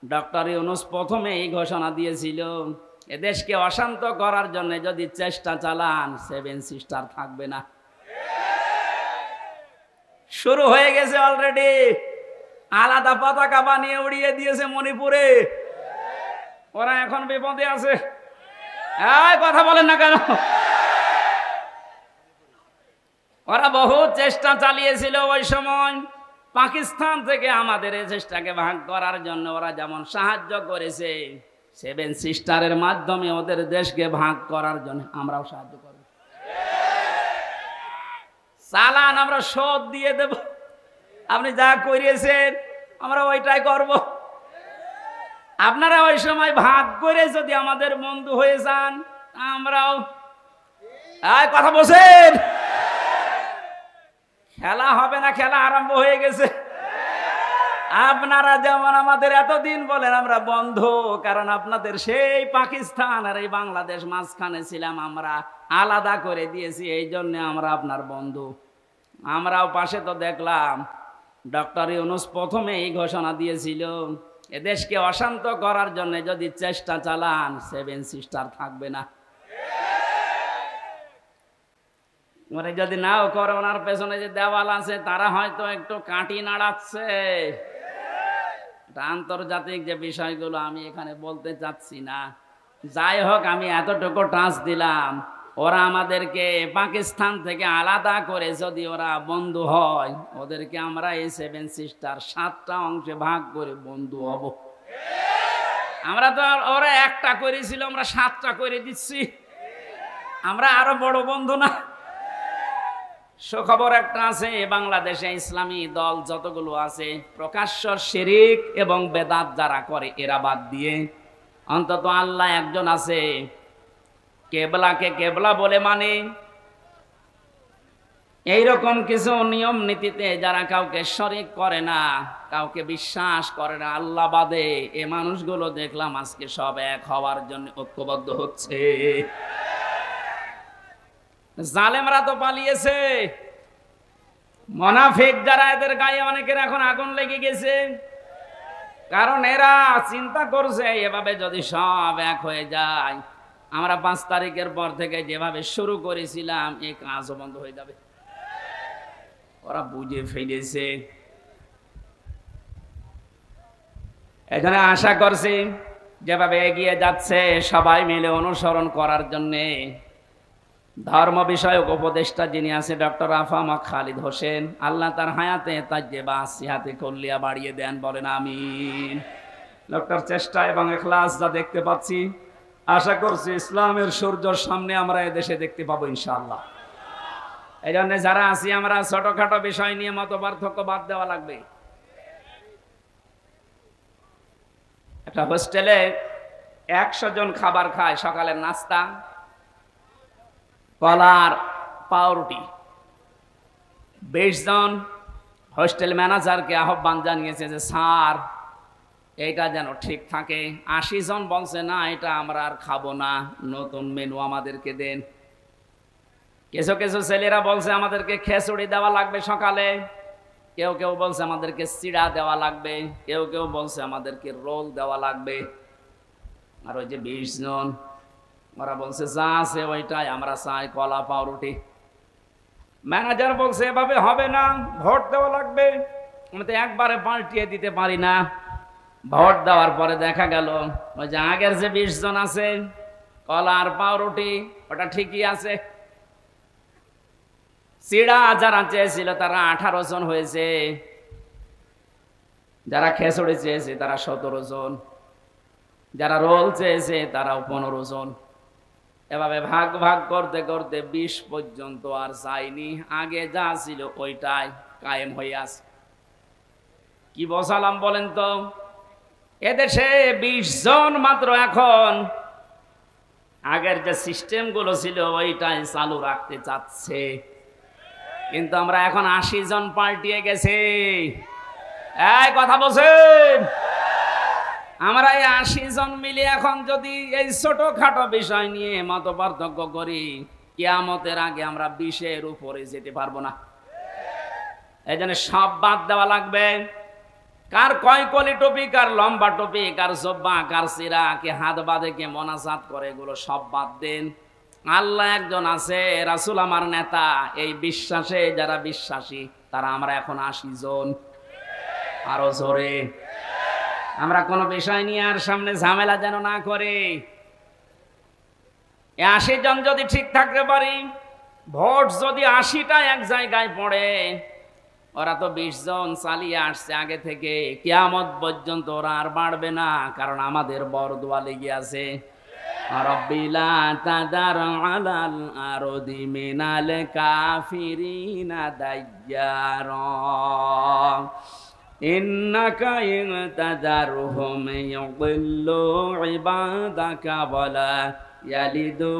Doctor Yunus প্রথমে এই ঘোষণা দিয়েছিল, এদেশকে অশান্ত করার জন্য যদি চেষ্টা চালান, সেভেন সিস্টার থাকবে না। শুরু হয়ে গেছে অলরেডি। আলাদা পতাকা বানিয়ে উড়িয়ে দিয়েছে মণিপুরে। ওরা এখন বিপদে আছে। কথা বলেন না কেন? ওরা বহু চেষ্টা চালিয়েছিল ওই সময় পাকিস্তান থেকে আমাদের এই চেষ্টাকে ভাগ করার জন্য। ওরা যেমন সাহায্য করেছে সেভেন সিস্টারের মাধ্যমে ওদের দেশকে ভাগ করার জন্য আমরাও সাহায্য করব। চালান আমরা শোধ দিয়ে দেব। আপনি যা করিয়েছেন আমরা ওইটাই করব। আপনারা ওই সময় ভাগ করে যদি আমাদের বন্ধু হয়ে যান, আমরাও কথা বলছেন। খেলা হবে না, খেলা আরম্ভ হয়ে গেছে। আপনারা যেমন আমাদের এতদিন বলেন আমরা বন্ধু, কারণ আপনাদের সেই পাকিস্তান আর এই বাংলাদেশ মাঝখানে ছিলাম, আমরা আলাদা করে দিয়েছি, এই জন্য আমরা আপনার বন্ধু। আমরাও পাশে তো দেখলাম ডক্টর ইউনূস প্রথমে এই ঘোষণা দিয়েছিল, এদেশকে অশান্ত করার জন্য যদি চেষ্টা চালান, সেভেন সিস্টার থাকবে না। ওরা যদি নাও করে, ওনার পেছনে যে দেওয়াল আছে তারা হয়তো একটু কাঁটি নাড়াচ্ছে। আন্তর্জাতিক যে বিষয়গুলো আমি এখানে বলতে চাচ্ছি না। যাই হোক, আমি এতটুকু টাচ দিলাম, ওরা আমাদেরকে পাকিস্তান থেকে আলাদা করে যদি ওরা বন্ধু হয়, ওদেরকে আমরা এই সেভেন সিস্টার 7টা অংশে ভাগ করে বন্ধু হব। আমরা তো ওরা একটা করেছিল, আমরা 7টা করে দিচ্ছি। আমরা আরো বড় বন্ধু না? সুখবর একটা আছে, বাংলাদেশে ইসলামী দল যতগুলো আছে প্রকাশ্য শিরিক এবং বেদাত যারা করে এরা বাদ দিয়ে অন্তত আল্লাহ একজন আছে, কেবলাকে কেবলা বলে মানে, এইরকম কিছু নিয়ম নীতিতে যারা কাউকে শরিক করে না, কাউকে বিশ্বাস করে না আল্লাহ বাদে, এ মানুষগুলো দেখলাম আজকে সব এক হওয়ার জন্য ঐক্যবদ্ধ হচ্ছে। জালেমরা তো পালিয়েছে, মুনাফিক যারা এদের গায়ে অনেকের এখন আগুন লেগে গেছে, কারণ এরা চিন্তা করছে এভাবে যদি সব এক হয়ে যায়, আমরা 5 তারিখের পর থেকে যেভাবে শুরু করেছিলাম এই কাজও বন্ধ হয়ে যাবে। ওরা বুঝে ফেলেছে। এখানে আশা করছি যেভাবে এগিয়ে যাচ্ছে সবাই মিলে অনুসরণ করার জন্যে ধর্ম বিষয়ক উপদেষ্টা যিনি আছে ডক্টর আফামা খালিদ হোসেন, আল্লাহ তার হায়াতে তাজ্জেবা সিহাতে কল্লিয়া বাড়িয়ে দেন, বলেন আমিন। ডক্টর চেষ্টা এবং ইখলাস যা দেখতে পাচ্ছি, আশা করছি ইসলামের সূর্যর সামনে আমরা এদেশে দেখতে পাবো ইনশাআল্লাহ। এই জন্য যারা আছি আমরা ছোটখাটো বিষয় নিয়ে মত পার্থক্য বাদ দেওয়া লাগবে। একটা হোস্টেলে 100 জন খাবার খায়, সকালের নাস্তা কলার পাউরুটি। 20 জন হোস্টেল ম্যানেজারকে আহ্বান জানিয়েছে যে স্যার এইটা যেন ঠিক থাকে। 80 জন বলছে না, এটা আমরা আর খাবো না, নতুন মেনু আমাদেরকে দেন। কিছু কিছু ছেলেরা বলছে আমাদেরকে খিচুড়ি দেওয়া লাগবে সকালে, কেউ কেউ বলছে আমাদেরকে চিড়া দেওয়া লাগবে, কেউ কেউ বলছে আমাদেরকে রোল দেওয়া লাগবে। আর ওই যে 20 জন ওরা বলছে যা আছে ওইটাই আমরা চাই, কলা পাউরুটি। ম্যানেজার বলছে এভাবে হবে না, ভোট দেওয়া লাগবে। আমি তো একবারে পাল্টিয়ে দিতে পারি না। ভোট দেওয়ার পরে দেখা গেল ওই যে আগের যে 20 জন আছে কলা আর পাউরুটি ওটা ঠিকই আছে। চিড়া যারা চেয়েছিল তারা 18 জন হয়েছে, যারা খিচুড়ি চেয়েছে তারা 17 জন, যারা রোল চেয়েছে তারাও 15 জন। এভাবে ভাগ ভাগ করতে করতে 20 পর্যন্ত আর যায়নি, আগে যা ছিল ওইটাই কায়েম হয়ে আছে। কি বসালাম বলেন তো? এদেশে 20 জন মাত্র এখন আগের যে সিস্টেম গুলো ছিল ওইটাই চালু রাখতে চাচ্ছে, কিন্তু আমরা এখন 80 জন পাল্টিয়ে গেছে। এই কথা বলছেন? আমরা এই 80 জন মিলে এখন যদি এই ছোটখাটো বিষয় নিয়ে মত পার্থক্য করি, কিয়ামতের আগে আমরা 20-এর উপরে যেতে পারবো না। এই জন্য সব বাদ দেওয়া লাগবে। কার কয় কলি টুপি, কার লম্বা টুপি, কার জব্বা, কার সিরা, কে হাত বাঁধে, কে মোনাজাত করে, এগুলো সব বাদ দেন। আল্লাহ একজন আছে, রাসূল আমার নেতা, এই বিশ্বাসে যারা বিশ্বাসী তারা আমরা এখন ৮০ জন। আরো জোরে। আমরা কোনো বিষয় নিয়ে আর সামনে ঝামেলা যেন না করে। ৮০ জন যদি ঠিক থাকতে পারি, ভোট যদি ৮০টা এক জায়গায় পড়ে, ওরা তো ২০ জন চালিয়ে আসছে আগে থেকে, কিয়ামত পর্যন্ত ওরা আর বাড়বে না, কারণ আমাদের বরদোয়া লেগে আছে। রব্বিলা তাদার আলাল আরদি মিনাল কাফিরিনা দাইয়ারা ইন্নাকা ইনতাদারহুম ইউদিল্লু ইবাদাকা ওয়ালা ইয়ালিদু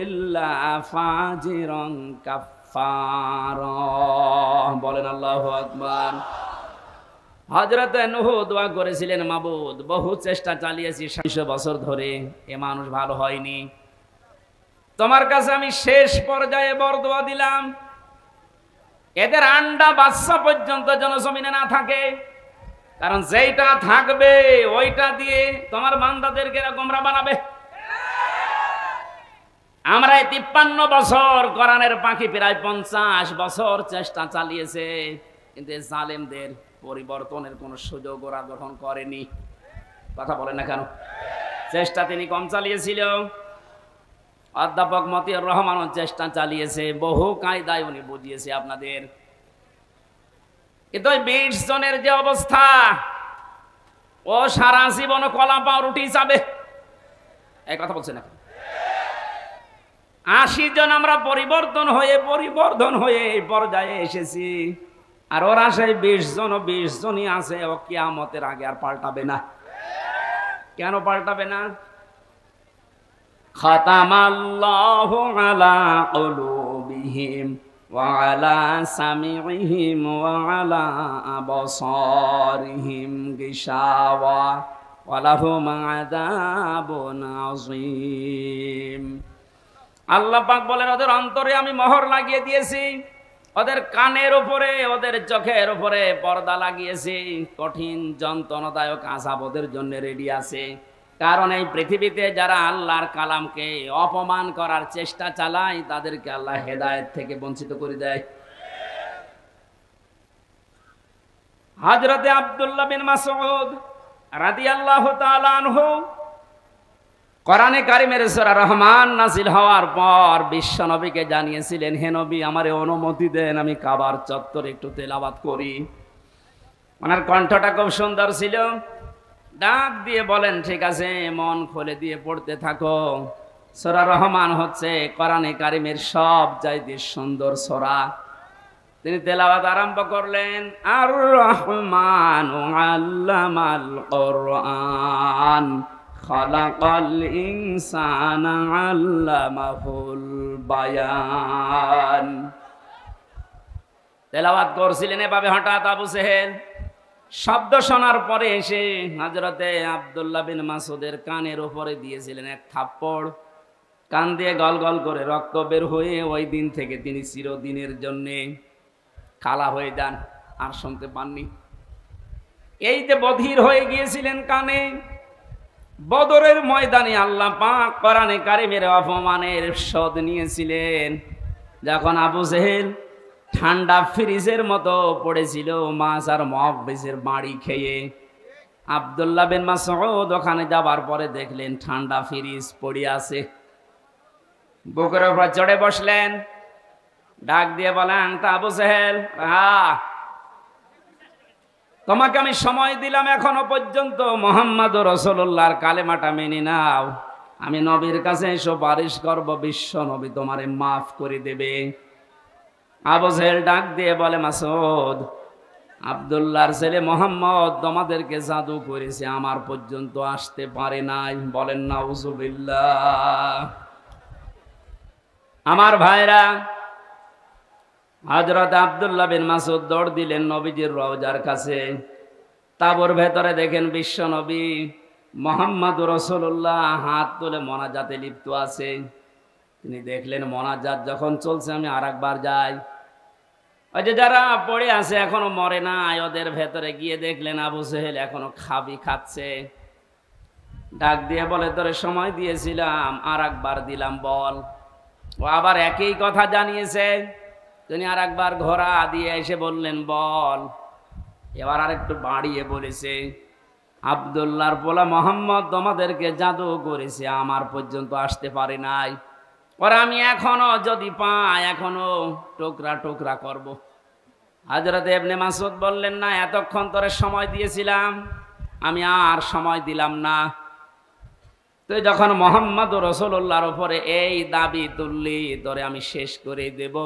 ইল্লা ফাজিরান কাফফারা। বলেন আল্লাহু আকবার। হযরত নূহ দোয়া করেছিলেন, মাবুদ বহু চেষ্টা চালিয়েছি ৬০০ বছর ধরে, এ মানুষ ভালো হয়নি, তোমার কাছে আমি শেষ পর্যায়ে বরদোয়া দিলাম, এদের আন্ডা বাচ্চা পর্যন্ত যেন জমিনে না থাকে, কারণ যেইটা থাকবে ওইটা দিয়ে তোমার বান্দাদেরকে গোমরা বানাবে। আমরা এই ৫৩ বছর, কোরআনের পাখি প্রায় ৫০ বছর চেষ্টা চালিয়েছে, কিন্তু জালেমদের পরিবর্তনের কোন সুযোগ ওরা গ্রহণ করেনি। কথা বলেন না কেন? চেষ্টা তিনি কম চালিয়েছিল। অধ্যাপক মতিউর রহমানও চেষ্টা চালিয়েছে, বহু কায়দায় উনি বুঝিয়েছে আপনাদের। কিন্তু ২০ জনের যে অবস্থা, ও সারা জীবন কলা পাউরুটি যাবে, এই কথা বলছে না। ৮০ জন আমরা পরিবর্তন হয়ে এই পর্যায়ে এসেছি, আর ওরা সেই ২০ জনই আছে, ও কিয়ামতের আগে আর পাল্টাবে না। কেন পাল্টাবে না? খাতামাল্লাহু আলা কুলুবিহিম ওয়া আলা সামিইহিম ওয়া আলা আবসারিহিম গিশাওয়া ওয়া লাহুম আযাবুন আযীম। আল্লাহ পাক বলেন, ওদের অন্তরে আমি মোহর লাগিয়ে দিয়েছি, ওদের কানের উপরে, ওদের চোখের উপরে পর্দা লাগিয়েছি, কঠিন যন্ত্রণাদায়ক আযাব ওদের জন্য রেডি আছে। কারণ এই পৃথিবীতে যারা আল্লাহর কালামকে অপমান করার চেষ্টা চালায়, তাদেরকে আল্লাহ হেদায়েত থেকে বঞ্চিত করে দেয়। হযরতে আব্দুল্লাহ বিন মাসউদ রাদিয়াল্লাহু তাআলা আনহু, কোরআনে কারিমের সূরা রহমান নাযিল হওয়ার পর বিশ্ব নবীকে জানিয়েছিলেন, হে নবী, আমারে অনুমতি দেন, আমি কাবার চত্বরে একটু তেলাওয়াত করি। ওনার কণ্ঠটা খুব সুন্দর ছিল, ডাক দিয়ে বলেন, ঠিক আছে, মন খুলে দিয়ে পড়তে থাকো। সূরা রহমান হচ্ছে কোরআনে কারিমের সব চাইতে সুন্দর সূরা। তিনি তেলাওয়াত আরম্ভ করলেন, আর রহমানু আল্লামাল কুরআন খালাকাল ইনসানা আল্লামাহুল বায়ান। তেলাওয়াত করছিলেন এভাবে, হঠাৎ আবু জেহেল শব্দ শোনার পরে এসে হযরতে আব্দুল্লাহ বিন মাসউদের কানের উপরে দিয়েছিলেন এক থাপ্পড়। কান দিয়ে গল গল করে রক্ত বের হয়ে ওই দিন থেকে তিনি চিরদিনের জন্যে কালা হয়ে যান, আর শুনতে পাননি। এই যে বধির হয়ে গিয়েছিলেন কানে, বদরের ময়দানে আল্লাহ পাক কোরআনে কারিমের অপমানের শোধ নিয়েছিলেন। যখন আবু জেহেল ঠান্ডা ফ্রিজের মতো পড়েছিল মাছ আর মুহাব্বিসের বাড়ি খেয়ে, আব্দুল্লাহ বিন মাসউদ ওখানে যাবার পরে দেখলেন ঠান্ডা ফ্রিজ পড়ে আছে, বুকের উপর চড়ে বসলেন, ডাক দিয়ে বলেন, তা আবু জেহেল, তোমাকে আমি সময় দিলাম এখনো পর্যন্ত মুহাম্মদুর রাসূলুল্লাহর কালেমাটা মেনে নাও, আমি নবীর কাছে সুপারিশ করব, বিশ্ব নবী তোমারে মাফ করে দেবে। আবু জেহেল ডাক দিয়ে বলে, মাসউদ, আব্দুল্লাহর ছেলে মুহাম্মদ তোমাদেরকে জাদু করেছে, আমার পর্যন্ত আসতে পারে নাই। বলেন নাউজুবিল্লাহ। আমার ভাইরা, হযরত আব্দুল্লাহ বিন মাসউদ দৌড় দিলেন নবীজির রওজার কাছে। তাবুর ভেতরে দেখেন বিশ্ব নবী মুহাম্মদুর রাসূলুল্লাহ হাত তুলে মোনাজাতে লিপ্ত আছে। তিনি দেখলেন মোনাজাত যখন চলছে, আমি আরেকবার যাই। ওই যে যারা পড়ে আছে এখনো মরে নাই, ওদের ভেতরে গিয়ে দেখলেন আবু জেহেল এখনো খাচ্ছে। ডাক দিয়ে বলে, তোরে সময় দিয়েছিলাম, আর একবার দিলাম, বল। ও আবার একই কথা জানিয়েছে। তিনি আর একবার ঘোড়া দিয়ে এসে বললেন, বল। এবার আরেকটু বাড়িয়ে বলেছে, আব্দুল্লাহর পোলা মোহাম্মদ তোমাদেরকে জাদু করেছে, আমার পর্যন্ত আসতে পারে নাই। ওরা আমি এখনো যদি পাই, এখনো টুকরা টুকরা করব। হযরত ইবনে মাসউদ বললেন, না, এতক্ষণ তোরে সময় দিয়েছিলাম, আমি আর সময় দিলাম না। তুই যখন মুহাম্মদ রাসূলুল্লাহর উপরে এই দাবি তুললি, তোরে আমি শেষ করে দেব।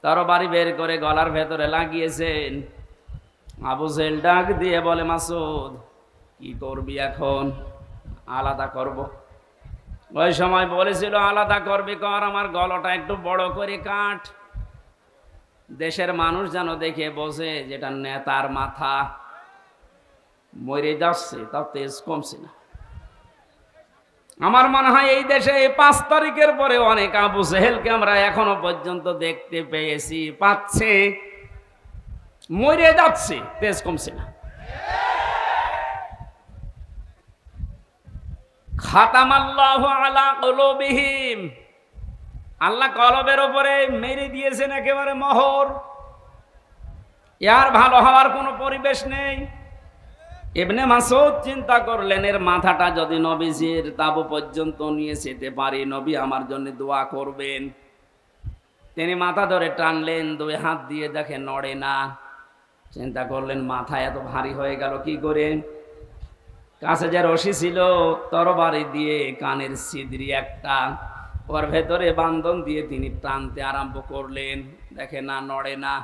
তরবারি বের করে গলার ভেতরে লাগিয়েছেন। আবু জেহেল ডাক দিয়ে বলে, মাসউদ কি করবি এখন? আলাদা করব। ওই সময় বলেছিল, আলাদা করবি কর, আমার গলাটা একটু বড় করে কাট, দেশের মানুষ যেন দেখে বোঝে যেটা নেতার মাথা। মরে যাচ্ছে, তাও তেজ কমছে না। আমার মনে হয় এই দেশে 5 তারিখের পরে অনেক আবু জেহেলকে আমরা এখনো পর্যন্ত দেখতে পেয়েছি, পাচ্ছে, মরে যাচ্ছে, তেজ কমছে না। খাতামাল্লাহু আলা কুলুবিহিম, আল্লাহ কলবের উপরে মেরে দিয়েছেন একেবারে মোহর। এর ভালো হওয়ার কোনো পরিবেশ নেই। ইবনে মাসউদ চিন্তা করলেন, এর মাথাটা যদি নবীজির তাবু পর্যন্ত নিয়ে যেতে পারি, নবী আমার জন্য দোয়া করবেন। তিনি মাথা ধরে টানলেন, 2 হাত দিয়ে দেখে নড়ে না। চিন্তা করলেন, মাথা এত ভারী হয়ে গেল কি করে? কাছে যে রশি ছিল, তরবারি দিয়ে কানের ছিদ্রি একটা, ওর ভেতরে বান্ধন দিয়ে তিনি টানতে আরম্ভ করলেন। দেখে না, নড়ে না।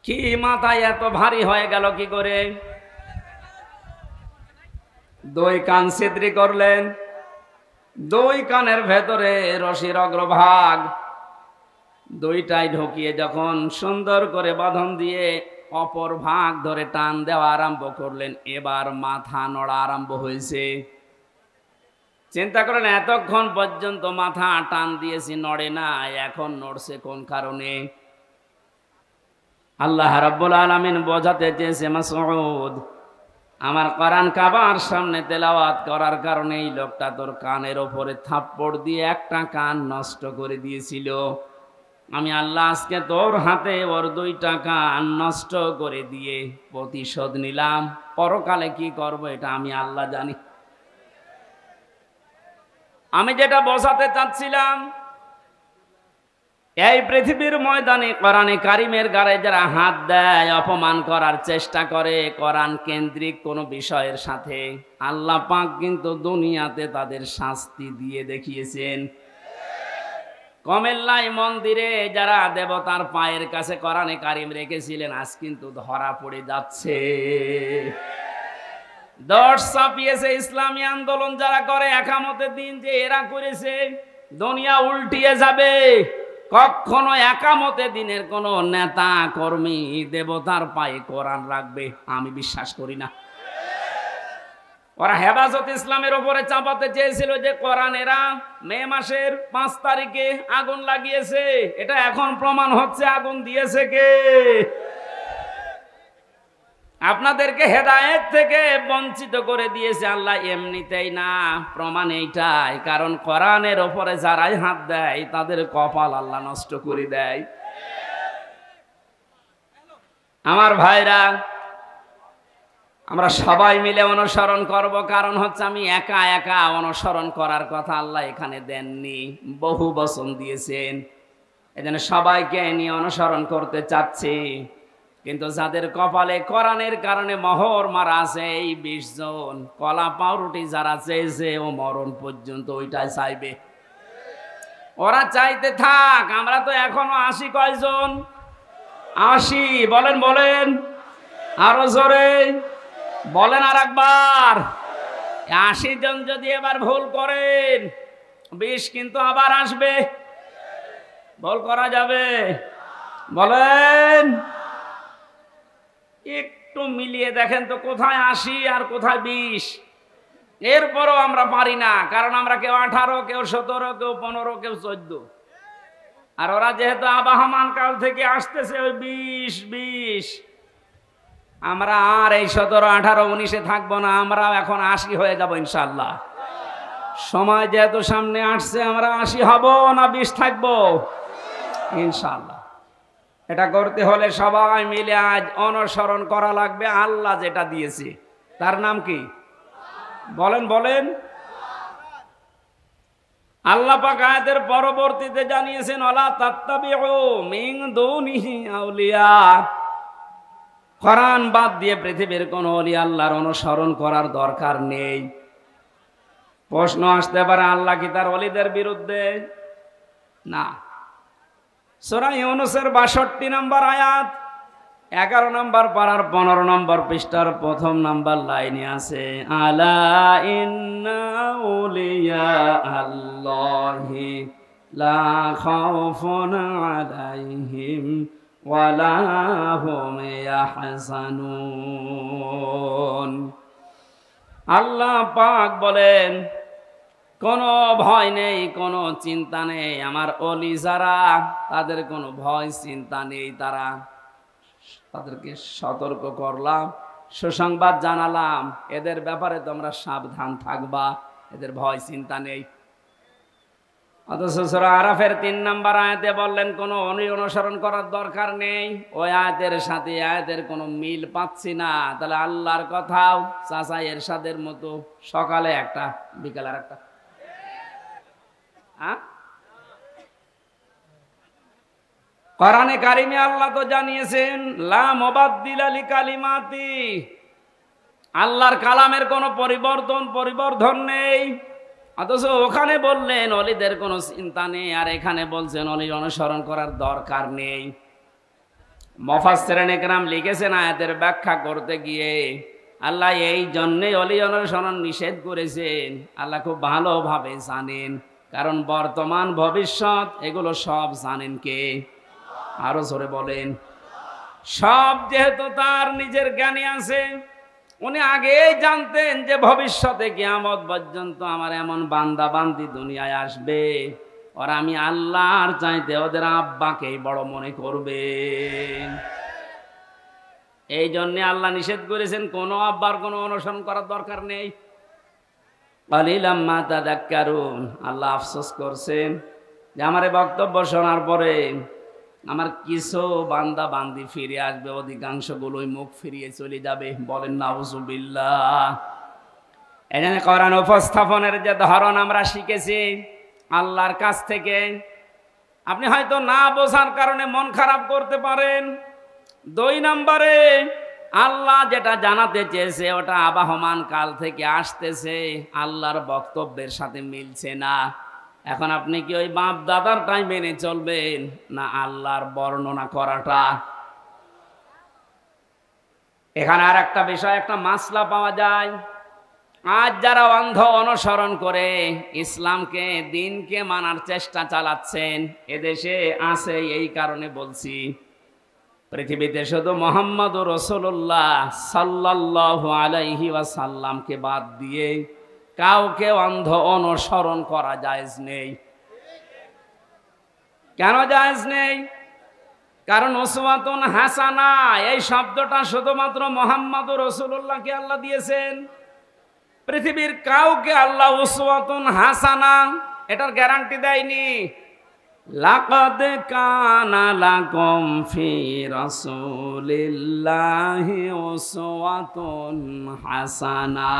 কি মাথায় এত ভারী হয়ে গেল কি করে? 2 কান ছিদ্রি করলেন। 2 কানের ভেতরে রশির অগ্রভাগ 2টাই ঢুকিয়ে যখন সুন্দর করে বাঁধন দিয়ে অপর ভাগ ধরে টান দেওয়া আরম্ভ করলেন, এবার মাথা নড়া আরম্ভ হয়েছে। চিন্তা করেন, এতক্ষণ পর্যন্ত মাথা টান দিয়েছি, নড়ে না, এখন নড়ছে কোন কারণে? আল্লাহ রাব্বুল আলামিন বোঝাতে চেয়েছে, মাসউদ, আমার কোরআন কাবার সামনে তেলাওয়াত করার কারণে এই লোকটা তোর কানের ওপরে থাপ্পড় দিয়ে একটা কান নষ্ট করে দিয়েছিল। আমি আল্লাহ আজকে তোর হাতে ওর 2টা কান নষ্ট করে দিয়ে প্রতিশোধ নিলাম। পরকালে কি করব এটা আমি আল্লাহ জানি। আমি যেটা বোঝাতে চাচ্ছিলাম, এই পৃথিবীর ময়দানে কোরআনে কারিমের গায়ে যারা হাত দেয়, অপমান করার চেষ্টা করে কোরআন কেন্দ্রিক কোনো বিষয়ের সাথে, আল্লাহ পাক কিন্তু দুনিয়াতে তাদের শাস্তি দিয়ে দেখিয়েছেন। কমেল্লাই মন্দিরে যারা দেবতার পায়ের কাছে কোরআনে কারিম রেখেছিলেন, আজ কিন্তু ধরা পড়ে যাচ্ছে। দশ ছাপিয়েছে ইসলামী আন্দোলন যারা করে, একামতের দিন যে এরা করেছে, দুনিয়া উল্টিয়ে যাবে। কখনো একামতে দিনের কোন নেতা কর্মী দেবতার পায়ে কোরআন রাখবে আমি বিশ্বাস করি না। ওরা হেফাজত ইসলামের উপরে চাপাতে চেয়েছিল যে কোরআন এরা মে মাসের 5 তারিখে আগুন লাগিয়েছে। এটা এখন প্রমাণ হচ্ছে আগুন দিয়েছে কে? আপনাদেরকে হেদায়েত থেকে বঞ্চিত করে দিয়েছে আল্লাহ এমনিতেই না, প্রমাণ এইটাই। কারণ কোরআনের ওপরে যারাই হাত দেয় তাদের কপাল আল্লাহ নষ্ট করে দেয়। আমার ভাইরা, আমরা সবাই মিলে অনুসরণ করব। কারণ হচ্ছে আমি একা একা অনুসরণ করার কথা আল্লাহ এখানে দেননি, বহু বচন দিয়েছেন। এজন্য সবাইকে নিয়ে অনুসরণ করতে চাচ্ছি। কিন্তু যাদের কপালে কোরআনের কারণে মোহর মারা আছে, এই 20 জন কলা পাউরুটি যারা চেয়েছে ও মরণ পর্যন্ত ওইটাই চাইবে। ওরা চাইতে থাক, আমরা তো এখনো 80 কয়জন? 80 বলেন, বলেন আরো জোরে বলেন আর একবার। 80 জন যদি এবার ভুল করেন, 20 কিন্তু আবার আসবে। ভুল করা যাবে? বলেন। একটু মিলিয়ে দেখেন তো, কোথায় 80 আর কোথায় 20? এরপরও আমরা পারি না, কারণ আমরা কেউ 18, কেউ 17, কেউ 15, কেউ 14। আর ওরা যেহেতু আবাহমান কাল থেকে আসতেছে ওই 20 আমরা আর এই 17, 18, 19-এ থাকবো না, আমরাও এখন 80 হয়ে যাব ইনশাআল্লাহ। সময় যেহেতু সামনে আসছে, আমরা 80 হব না 20 থাকবো ইনশাআল্লাহ। এটা করতে হলে সবাই মিলে আজ অনুসরণ করা লাগবে আল্লাহ যেটা দিয়েছে। তার নাম কি? বলেন বলেন। আল্লাহ পাক আয়াতের পরবর্তীতে জানিয়েছেন, ওয়ালা তাত্তাবিউ মিন দুনিহি আউলিয়া। কোরআন বাদ দিয়ে পৃথিবীর কোন ওলি আল্লাহর অনুসরণ করার দরকার নেই। প্রশ্ন আসতে পারে, আল্লাহ কি তার ওলিদের বিরুদ্ধে? না। সূরা ইউনূসের 62 নম্বর আয়াত, 11 নম্বর পারার 15 নম্বর পৃষ্ঠার 1ম নম্বর লাইনে আছে, আলা ইন্না আউলিয়া আল্লাহি লা খাউফুন আলাইহিম ওয়ালা হুম ইয়াহজানুন। আল্লাহ পাক বলেন, কোনো ভয় নেই, কোনো চিন্তা নেই। আমার ওলি যারা, তাদের কোনো ভয় চিন্তা নেই। তাদেরকে সতর্ক করলাম, সুসংবাদ জানালাম, এদের ব্যাপারে তোমরা সাবধান থাকবা, এদের ভয় চিন্তা নেই। অথচ সূরা আরাফের 3 নম্বর আয়াতে বললেন কোনো অনুসরণ করার দরকার নেই। ওই আয়াতের সাথে আয়াতের কোনো মিল পাচ্ছি না। তাহলে আল্লাহর কথাও চাচা এরশাদের মতো, সকালে একটা বিকালে একটা। কোরআনে কারিমে আল্লাহ তো জানিয়েছেন, লা মুবাদদিলা লিকালিমাতি, আল্লাহর কালামের কোনো পরিবর্ধন নেই। অথচ ওখানে বললেন ওলিদের কোনো চিন্তা নেই, আর এখানে বলছেন ওলি অনুসরণ করার দরকার নেই। মুফাসসিরিন ইকরাম লিখেছেন, আয়াতের ব্যাখ্যা করতে গিয়ে আল্লাহ এই জন্যই ওলি অনুসরণ নিষেধ করেছেন। আল্লাহ খুব ভালোভাবে জানেন, কারণ বর্তমান ভবিষ্যৎ এগুলো সব জানেন কে? আরো জোরে বলেন। সব যেহেতু তার নিজের জ্ঞানে আছে, উনি আগেই জানতেন যে ভবিষ্যতে কিয়ামত পর্যন্ত আমার এমন বান্দা বান্দি দুনিয়ায় আসবে, আর আমি আল্লাহর চাইতে ওদের আব্বাকেই বড় মনে করবে। এই জন্য আল্লাহ নিষেধ করেছেন কোনো আব্বার কোনো অনুসরণ করার দরকার নেই। কালিলাম মা তাযাক্কারুন। আল্লাহ আফসোস করছেন যে আমার এই বক্তব্য শোনার পরে আমার কিছু বান্দা বান্দি ফিরে আসবে, অধিকাংশগুলোই মুখ ফিরিয়ে চলে যাবে। বলেন নাউজুবিল্লাহ। এখানে কোরআন উপস্থাপনের যে ধরন আমরা শিখেছি আল্লাহর কাছ থেকে, আপনি হয়তো না বোঝার কারণে মন খারাপ করতে পারেন। 2 নম্বরে আল্লাহ যেটা জানাতে চেয়েছে ওটা আবাহমান কাল থেকে আসতেছে, আল্লাহর বক্তব্যের সাথে মিলছে না। এখন আপনি কি ওই বাপ দাদারটাই মেনে চলবেন, না আল্লাহর বর্ণনা করাটা? এখানে আর একটা বিষয়, একটা মাসলা পাওয়া যায়। আজ যারা অন্ধ অনুসরণ করে ইসলামকে, দিনকে মানার চেষ্টা চালাচ্ছেন, এদেশে আছে। এই কারণে বলছি, পৃথিবীতে শুধু মুহাম্মদুর রাসূলুল্লাহ সাল্লাল্লাহু আলাইহি ওয়াসাল্লামকে বাদ দিয়ে কাউকে অন্ধ অনুসরণ করা জায়েজ নেই। কেন জায়েজ নেই? কারণ উসওয়াতুন হাসানা এই শব্দটা শুধুমাত্র মুহাম্মদুর রাসূলুল্লাহকে আল্লাহ দিয়েছেন। পৃথিবীর কাউকে আল্লাহ উসওয়াতুন হাসানা এটার গ্যারান্টি দেয়নি। লাকাদ কানা লাকুম ফি রাসূলিল্লাহি উসওয়াতুন হাসানা,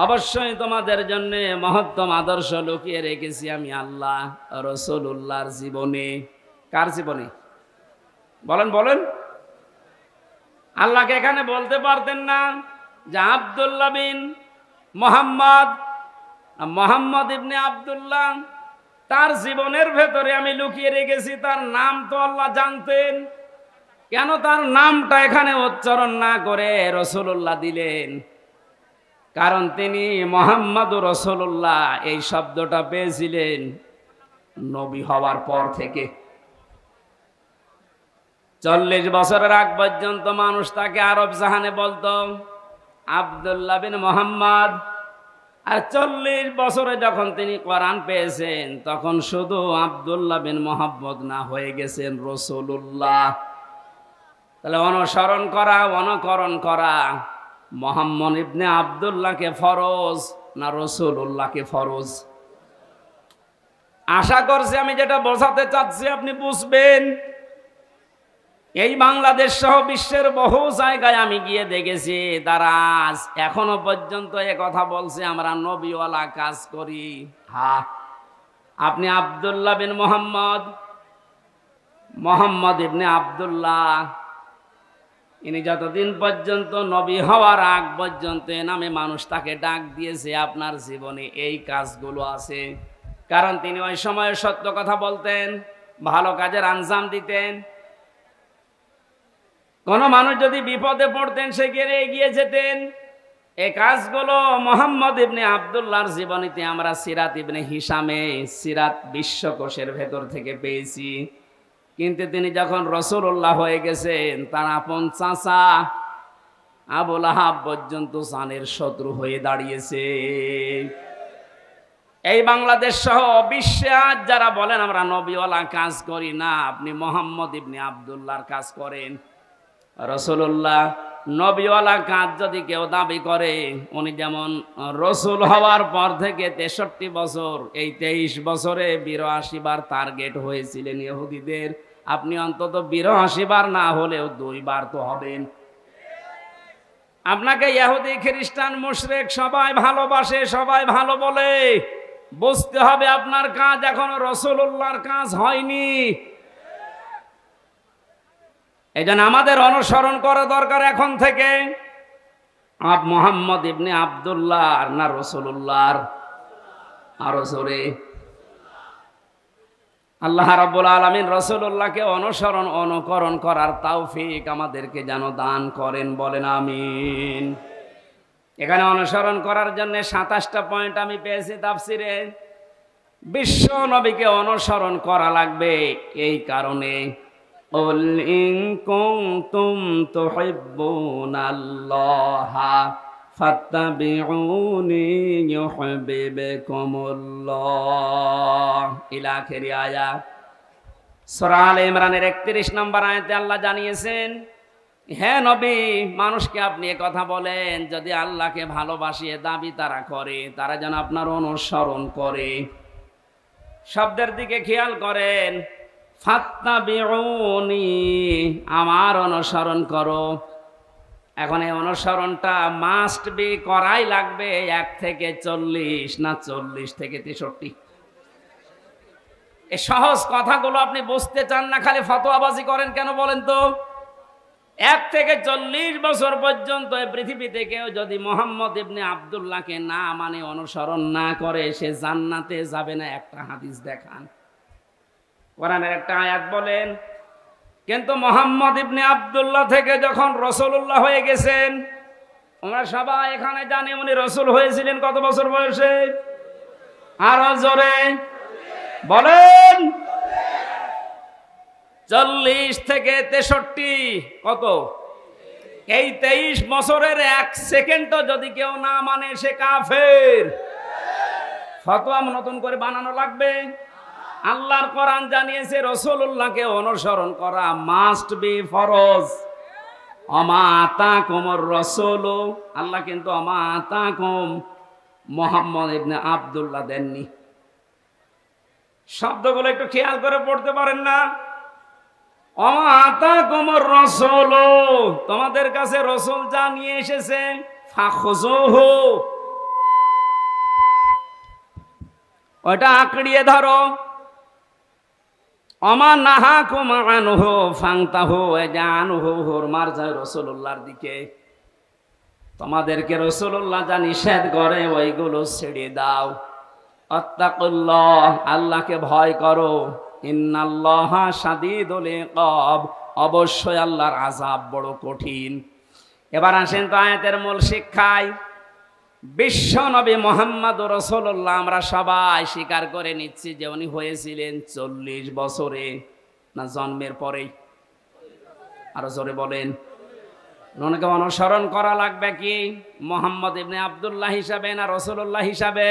অবশ্যই তোমাদের জন্য মহত্তম আদর্শ লুকিয়ে রেখেছি আমি আল্লাহ রাসূলুল্লাহর জীবনে। কার জীবনে? বলেন বলেন। আল্লাহকে এখানে বলতে পারতেন না যে আব্দুল্লাহ বিন মোহাম্মদ ইবনে আব্দুল্লাহ, তার জীবনের ভেতরে আমি লুকিয়ে রেখেছি। তার নাম তো আল্লাহ জানতেন, কেন তার নামটা এখানে উচ্চারণ না করে রাসূলুল্লাহ দিলেন? কারণ তিনি মুহাম্মদুর রাসূলুল্লাহ এই শব্দটা পেয়েছিলেন নবী হওয়ার পর থেকে। 40 বছরের আগ পর্যন্ত মানুষ তাকে আরব জাহানে বলতো আব্দুল্লাহ বিন মোহাম্মদ। আর 40 বছরে যখন তিনি কোরআন পেয়েছেন তখন শুধু আব্দুল্লাহ বিন মুহাম্মদ না, হয়ে গেছেন রাসূলুল্লাহ। তাহলে অনুসরণ করা, অনুকরণ করা মুহাম্মদ ইবনে আব্দুল্লাহকে ফরজ না রাসূলুল্লাহকে ফরজ? আশা করছি আমি যেটা বোঝাতে চাচ্ছি আপনি বুঝবেন। এই বাংলাদেশ সহ বিশ্বের বহু জায়গায় আমি গিয়ে দেখেছি তারা আজ এখনো পর্যন্ত এ কথা বলছে আমরা নবীওয়ালা কাজ করি। হ্যাঁ, আপনি আব্দুল্লাহ বিন মুহাম্মদ ইবনে আব্দুল্লাহ, ইনি যতদিন পর্যন্ত নবী হওয়ার আগ পর্যন্ত এ নামে মানুষ তাকে ডাক দিয়েছে, আপনার জীবনে এই কাজগুলো আছে। কারণ তিনি ওই সময় সত্য কথা বলতেন, ভালো কাজের আঞ্জাম দিতেন। কোন মানুষ যদি বিপদে পড়তেন সে গিয়ে এগিয়ে যেতেন। এই কাজগুলো মুহাম্মদ ইবনে আব্দুল্লাহর জীবনীতে আমরা সিরাত ইবনে হিশামে সিরাত বিশ্বকোষের ভেতর থেকে পেয়েছি। কিন্তু তিনি যখন রাসূলুল্লাহ হয়ে গেছেন তার আপন চাচা আবু লাহাব পর্যন্ত জানের শত্রু হয়ে দাঁড়িয়েছে। এই বাংলাদেশ সহ বিশ্বে আজ যারা বলেন আমরা নবীওয়ালা কাজ করি না, আপনি মুহাম্মদ ইবনে আব্দুল্লাহর কাজ করেন। রাসূলুল্লাহ নবীওয়ালা কাজ যদি কেউ দাবি করে, উনি যেমন রসুল হওয়ার পর থেকে 63 বছর, এই 23 বছরে 82 বার টার্গেট হয়েছিলেন ইহুদিদের, আপনি অন্তত 82 বার না হলেও 2 বার তো হবেন। আপনাকে ইহুদি খ্রিস্টান মুশরিক সবাই ভালোবাসে, সবাই ভালো বলে, বুঝতে হবে আপনার কাজ এখনো রাসূলুল্লাহর কাজ হয়নি। এই জন্য আমাদের অনুসরণ করা দরকার এখন থেকে মুহাম্মদ ইবনে আব্দুল্লাহ না রাসূলুল্লাহর? আরো জোরে। আল্লাহ রাব্বুল আলামিন রাসূলুল্লাহকে অনুসরণ অনুকরণ করার তৌফিক আমাদেরকে যেন দান করেন, বলেন আমিন। এখানে অনুসরণ করার জন্য 27টা পয়েন্ট আমি পেয়েছি তাফসিরে। বিশ্ব নবীকে অনুসরণ করা লাগবে এই কারণে, قل إن كنتم تحبون الله فاتبعوني يحببكم الله إلى آخر آية। সূরা আলে ইমরানের 31 নম্বর আয়াতে আল্লাহ জানিয়েছেন, হে নবী, মানুষকে আপনি এ কথা বলেন যদি আল্লাহকে ভালোবাসিয়ে দাবি তারা করে, তারা যেন আপনার অনুসরণ করে। শব্দের দিকে খেয়াল করেন, ফাত্তাবিউনি, আমার অনুসরণ করো। এখন এই অনুসরণটা মাস্ট বি, করাই লাগবে 1 থেকে 40 না 40 থেকে 63। এই সহজ কথাগুলো আপনি বুঝতে চান না, খালি ফতোয়াবাজি করেন কেন বলেন তো? 1 থেকে 40 বছর পর্যন্ত এই পৃথিবীতে কেউ যদি মুহাম্মদ ইবনে আব্দুল্লাহকে না মানে অনুসরণ না করে সে জান্নাতে যাবে না। একটা হাদিস দেখান, কোরআনের একটা আয়াত বলেন। কিন্তু মুহাম্মদ ইবনে আব্দুল্লাহ থেকে যখন রাসূলুল্লাহ হয়ে গেছেন, আমরা সবাই এখানে জানি উনি রাসূল হয়েছিলেন কত বছর বয়সে? আরো জোরে বলেন। 40 থেকে 63, কত? এই 23 বছরের 1 সেকেন্ডও যদি কেউ না মানে সে কাফের। ফতোয়া নতুন করে বানানো লাগবে? আল্লাহর কোরআন জানিয়েছে রাসূলুল্লাহকে অনুসরণ করা মাস্ট বি, ফরজ। আমা আতাকুমুর রাসূল, আল্লাহ কিন্তু আমা আতাকুম মুহাম্মদ ইবনে আব্দুল্লাহ দেননি। শব্দগুলো একটু খেয়াল করে পড়তে পারেন না? আমা আতাকুমুর রাসূল, তোমাদের কাছে রাসূল যা নিয়ে এসেছে, ফাখুযুহু, ওটা আঁকড়িয়ে ধরো। আমা নাহাকুম আনহু ফান্তাহু, জানুহু, হুরমার যায় রাসূলুল্লাহর দিকে। তোমাদেরকে রাসূলুল্লাহ যা নিষেধ করে ওইগুলো ছেড়ে দাও। আত্তাকুল্লাহ, আল্লাহকে ভয় করো। ইন্নাল্লাহা শাদীদুল ইকাব, অবশ্যই আল্লাহর আযাব বড় কঠিন। এবার আসেন তো আয়াতের মূল শিক্ষায়। বিশ্ব নবী মুহাম্মদ রাসূলুল্লাহ আমরা সবাই স্বীকার করে নিচ্ছি যে উনি হয়েছিলেন 40 বছরে, না জন্মের পরেই? আরো জোরে বলেন। ওনাকে অনুসরণ করা লাগবে কি মোহাম্মদ ইবনে আব্দুল্লাহ হিসাবে না রাসূলুল্লাহ হিসাবে?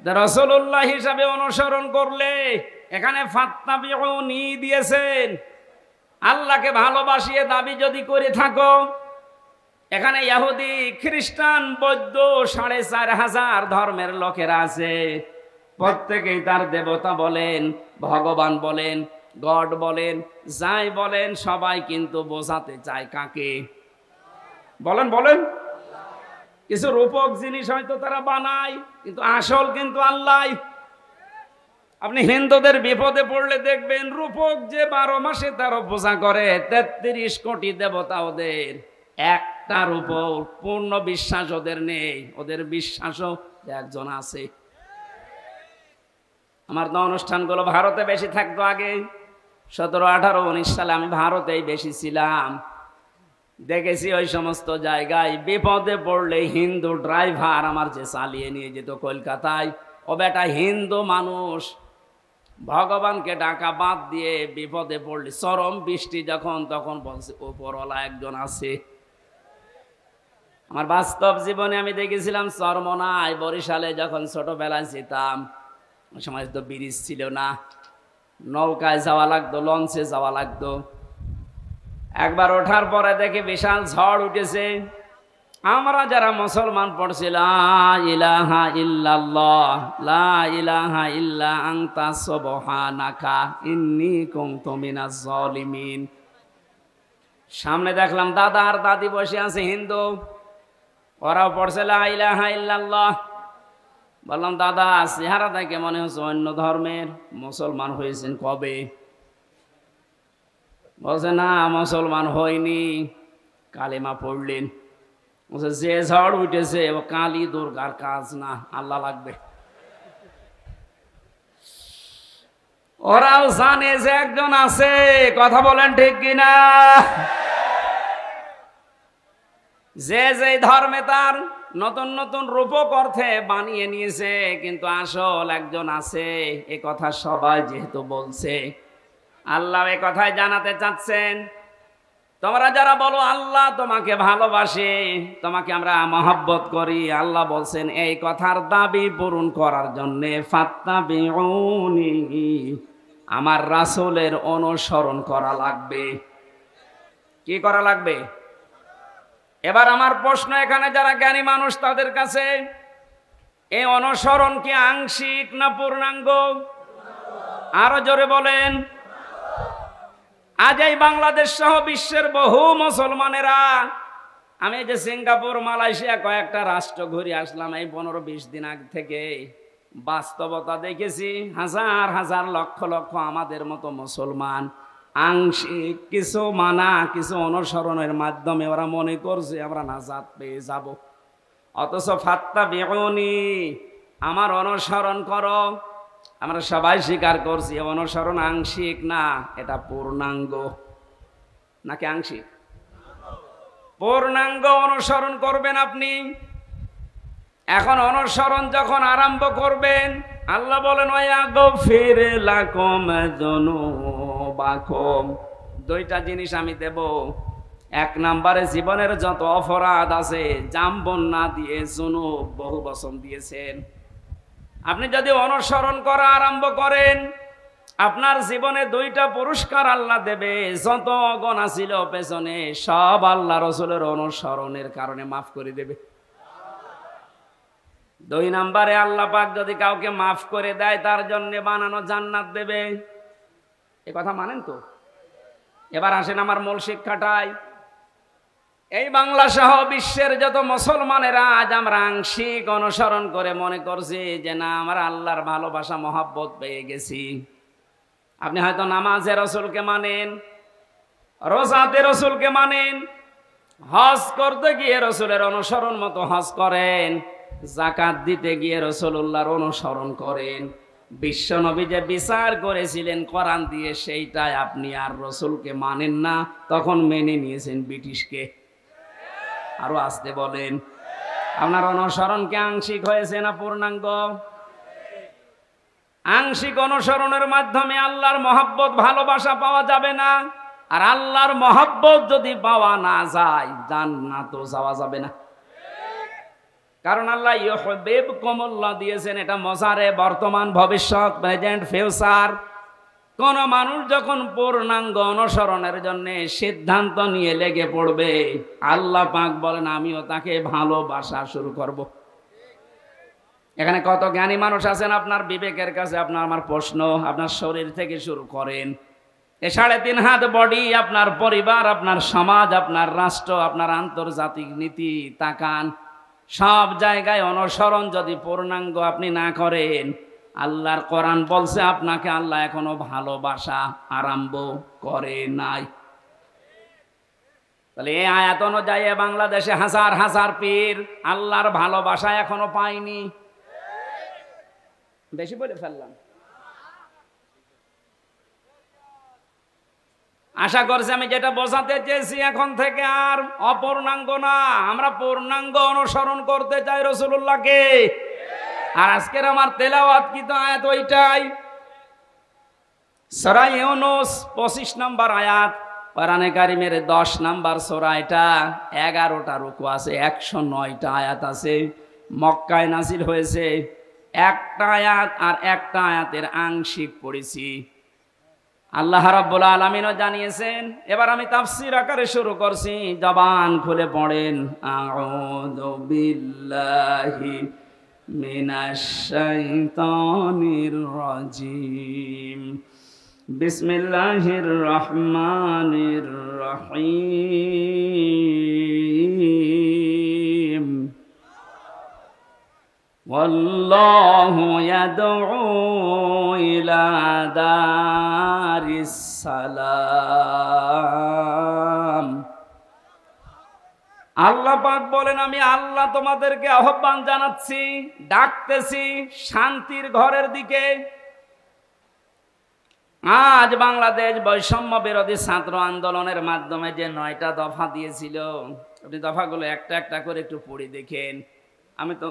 রাসূলুল্লাহ হিসাবে অনুসরণ করলে এখানে ফাত্তাবিউনি দিয়েছেন। আল্লাহকে ভালোবাসিয়ে দাবি যদি করে থাকো, এখানে ইহুদি খ্রিস্টান বৌদ্ধ ৪৫০০ ধর্মের লোকেরা আছে, প্রত্যেকেই তার দেবতা বলেন, ভগবান বলেন, গড বলেন, যাই বলেন, সবাই কিন্তু বোঝাতে চায় কাকে? বলেন বলেন। কিছু রূপক জিনিস হয়তো তারা বানায়, কিন্তু আসল কিন্তু আল্লাহ। আপনি হিন্দুদের বিপদে পড়লে দেখবেন রূপক যে ১২ মাসে ১৩ পূজা করে, ৩৩ কোটি দেবতা ওদের, একটার উপর পূর্ণ বিশ্বাস ওদের নেই। ওদের বিশ্বাসও একজন আছে। আমার তো অনুষ্ঠানগুলো ভারতে বেশি থাকতো আগে, ১৭, ১৮, ১৯ সালে আমি ভারতেই বেশি ছিলাম। দেখেছি ওই সমস্ত জায়গায় বিপদে পড়লে হিন্দু ড্রাইভার আমার যে চালিয়ে নিয়ে যেত কলকাতায়, ও বেটা হিন্দু মানুষ, ভগবানকে ডাকা বাদ দিয়ে বিপদে পড়লে, চরম বৃষ্টি যখন, তখন বলছে উপরওয়ালা একজন আছে। আমার বাস্তব জীবনে আমি দেখেছিলাম চরমনায়, বরিশালে যখন ছোটবেলায় যেতাম, ওই সময় তো ব্রিজ ছিল না, নৌকায় যাওয়া লাগতো, লঞ্চে যাওয়া লাগতো। একবার ওঠার পরে দেখি বিশাল ঝড় উঠেছে। আমরা যারা মুসলমান পড়ছি লা ইলাহা ইল্লাল্লাহ, লা ইলাহা ইল্লা আনতা সুবহানাকা ইন্নী কুনতু মিনাজ জালিমিন। সামনে দেখলাম দাদা আর দাদি বসে আছে হিন্দু, ওরাও পড়ছে লা ইলাহা ইল্লাল্লাহ। বললাম দাদা, চেহারা দেখে মনে হচ্ছে অন্য ধর্মের, মুসলমান হয়েছেন কবে? বলছে না, মুসলমান হয়নি, কালেমা পড়লেন। বলছে যে ঝড় উঠেছে ও কালী দুর্গার কাজ না, আল্লাহ লাগবে। ওরাও জানে যে একজন আছে, কথা বলেন ঠিক কিনা? যে যে ধর্মে তার নতুন নতুন রূপক অর্থে বানিয়ে নিয়েছে, কিন্তু আসল একজন আছে, এ কথা সবাই যেহেতু বলছে, আল্লাহ এ কথাই জানাতে চাচ্ছেন, তোমরা যারা বলো আল্লাহ তোমাকে ভালোবাসে, তোমাকে আমরা মহব্বত করি, আল্লাহ বলছেন এই কথার দাবি পূরণ করার জন্য ফাত্তাবিউনি, আমার রাসূলের অনুসরণ করা লাগবে। কি করা লাগবে? এবার আমার প্রশ্ন এখানে যারা জ্ঞানী মানুষ তাদের কাছে, এই অনুসরণ কি আংশিক না পূর্ণাঙ্গ? আরো জোরে বলেন। আজ এই বাংলাদেশ সহ বিশ্বের বহু মুসলমানেরা, আমি যে সিঙ্গাপুর, মালয়েশিয়া কয়েকটা রাষ্ট্র ঘুরে আসলাম এই 15-20 দিন আগে থেকে, বাস্তবতা দেখেছি হাজার হাজার লক্ষ লক্ষ আমাদের মতো মুসলমান আংশিক কিছু মানা, কিছু অনুসরণের মাধ্যমে ওরা মনে করছে আমরা নাজাত পেয়ে যাব। অথচ ফাত্তাবিউনি, আমার অনুসরণ করো। আমরা সবাই স্বীকার করছি অনুসরণ আংশিক না, এটা পূর্ণাঙ্গ। নাকি আংশিক? পূর্ণাঙ্গ অনুসরণ করবেন আপনি। এখন অনুসরণ যখন আরম্ভ করবেন, আল্লাহ বলেন ওয়াগফির লাকুম যুনুবাকুম, দুইটা জিনিস আমি দেব। এক নম্বরে জীবনের যত অপরাধ আছে, জাম্বন না দিয়ে যুনুব বহু বচন দিয়েছেন। আপনি যদি অনুসরণ করা আরম্ভ করেন, আপনার জীবনে দুইটা পুরস্কার আল্লাহ দেবে। যত অগণা ছিল পেছনে, সব আল্লাহ রাসূলের অনুসরণের কারণে মাফ করে দেবে। 2 নম্বরে আল্লাহ পাক যদি কাউকে মাফ করে দেয়, তার জন্য বানানো জান্নাত দেবে। এ কথা মানেন তো? এবার আসেন আমার মূল শিক্ষাটাই। এই বাংলা সহ বিশ্বের যত মুসলমানেরা আজ আমরা আংশিক অনুসরণ করে মনে করছি যে না, আমরা আল্লাহর ভালোবাসা মহব্বত পেয়ে গেছি। আপনি হয়তো নামাজে রাসূলকে মানেন, রোজাতে রাসূলকে মানেন, হজ করতে গিয়ে রাসূলের অনুসরণ মতো হজ করেন, যাকাত দিতে গিয়ে রাসূলুল্লাহর অনুসরণ করেন। বিশ্বনবী যে বিচার করেছিলেন কোরআন দিয়ে, সেইটাই আপনি আর রাসূলকে মানেন না, তখন মেনে নিয়েছেন ব্রিটিশকে। আরো আসতে বলেন, আপনার অনুসরণ কি আংশিক হয়েছে না পূর্ণাঙ্গ? আংশিক অনুসরণের মাধ্যমে আল্লাহর মহব্বত ভালোবাসা পাওয়া যাবে না। আর আল্লাহর মহব্বত যদি পাওয়া না যায় জান্নাতও যাওয়া যাবে না। কারণ আল্লাহ ইউহিব্বুকুমুল্লাহ দিয়েছেন, এটা মজারে বর্তমান ভবিষ্যৎ প্রেজেন্ট ফিউচার। কোন মানুষ যখন পূর্ণাঙ্গ অনুসরণের জন্য সিদ্ধান্ত নিয়ে লেগে পড়বে, আল্লাহ পাক বলেন আমিও তাকে ভালোবাসা শুরু করব। এখানে কত জ্ঞানী মানুষ আছেন, আপনার বিবেকের কাছে আপনার আমার প্রশ্ন, আপনার শরীর থেকে শুরু করেন, এ 3.5 হাত বডি, আপনার পরিবার, আপনার সমাজ, আপনার রাষ্ট্র, আপনার আন্তর্জাতিক নীতি তাকান, সব জায়গায় অনুসরণ যদি পূর্ণাঙ্গ আপনি না করেন, আল্লাহর কোরআন বলছে আপনাকে আল্লাহ এখনো ভালোবাসা আরম্ভ করে নাই। তাহলে এই আয়াত অনুযায়ী বাংলাদেশে হাজার হাজার পীর আল্লাহর ভালোবাসা এখনো পায়নি। বেশি বলে ফেললাম? আশা করছি আমি যেটা বোঝাতে চেয়েছি এখন থেকে আর অপূর্ণাঙ্গ না, আমরা পূর্ণাঙ্গ অনুসরণ করতে চাই রাসূলুল্লাহকে। আর আজকের আমার তেলাওয়াত কি তো আয়াত ওইটাই, সূরা ইউনূস 25 নম্বর আয়াত, কোরআনে কারীমের 10 নম্বর সূরা, এটা 11টা রুকু আছে, 109টা আয়াত আছে, মক্কায় নাজিল হয়েছে। একটা আয়াত আর একটা আয়াতের আংশিক পড়েছি। আল্লাহ রাব্বুল আলামিনও জানিয়েছেন। এবার আমি তাফসীর আকারে শুরু করছি, জবান খুলে পড়েন। আউযু বিল্লাহি মিনাশ শাইতানির রাজিম, বিসমিল্লাহির রহমানির রহিম। ওয়াল্লাহু ইয়াদউ ইলা দারিস সালাম। আল্লাহ পাক বলেন আমি আল্লাহ তোমাদেরকে আহ্বান জানাচ্ছি, ডাকতেছি শান্তির ঘরের দিকে। আজ বাংলাদেশ বৈষম্য বিরোধী ছাত্র আন্দোলনের মাধ্যমে যে 9টা দফা দিয়েছিল, আপনি দফাগুলো একটা একটা করে একটু পড়ে দেখেন। আমি তো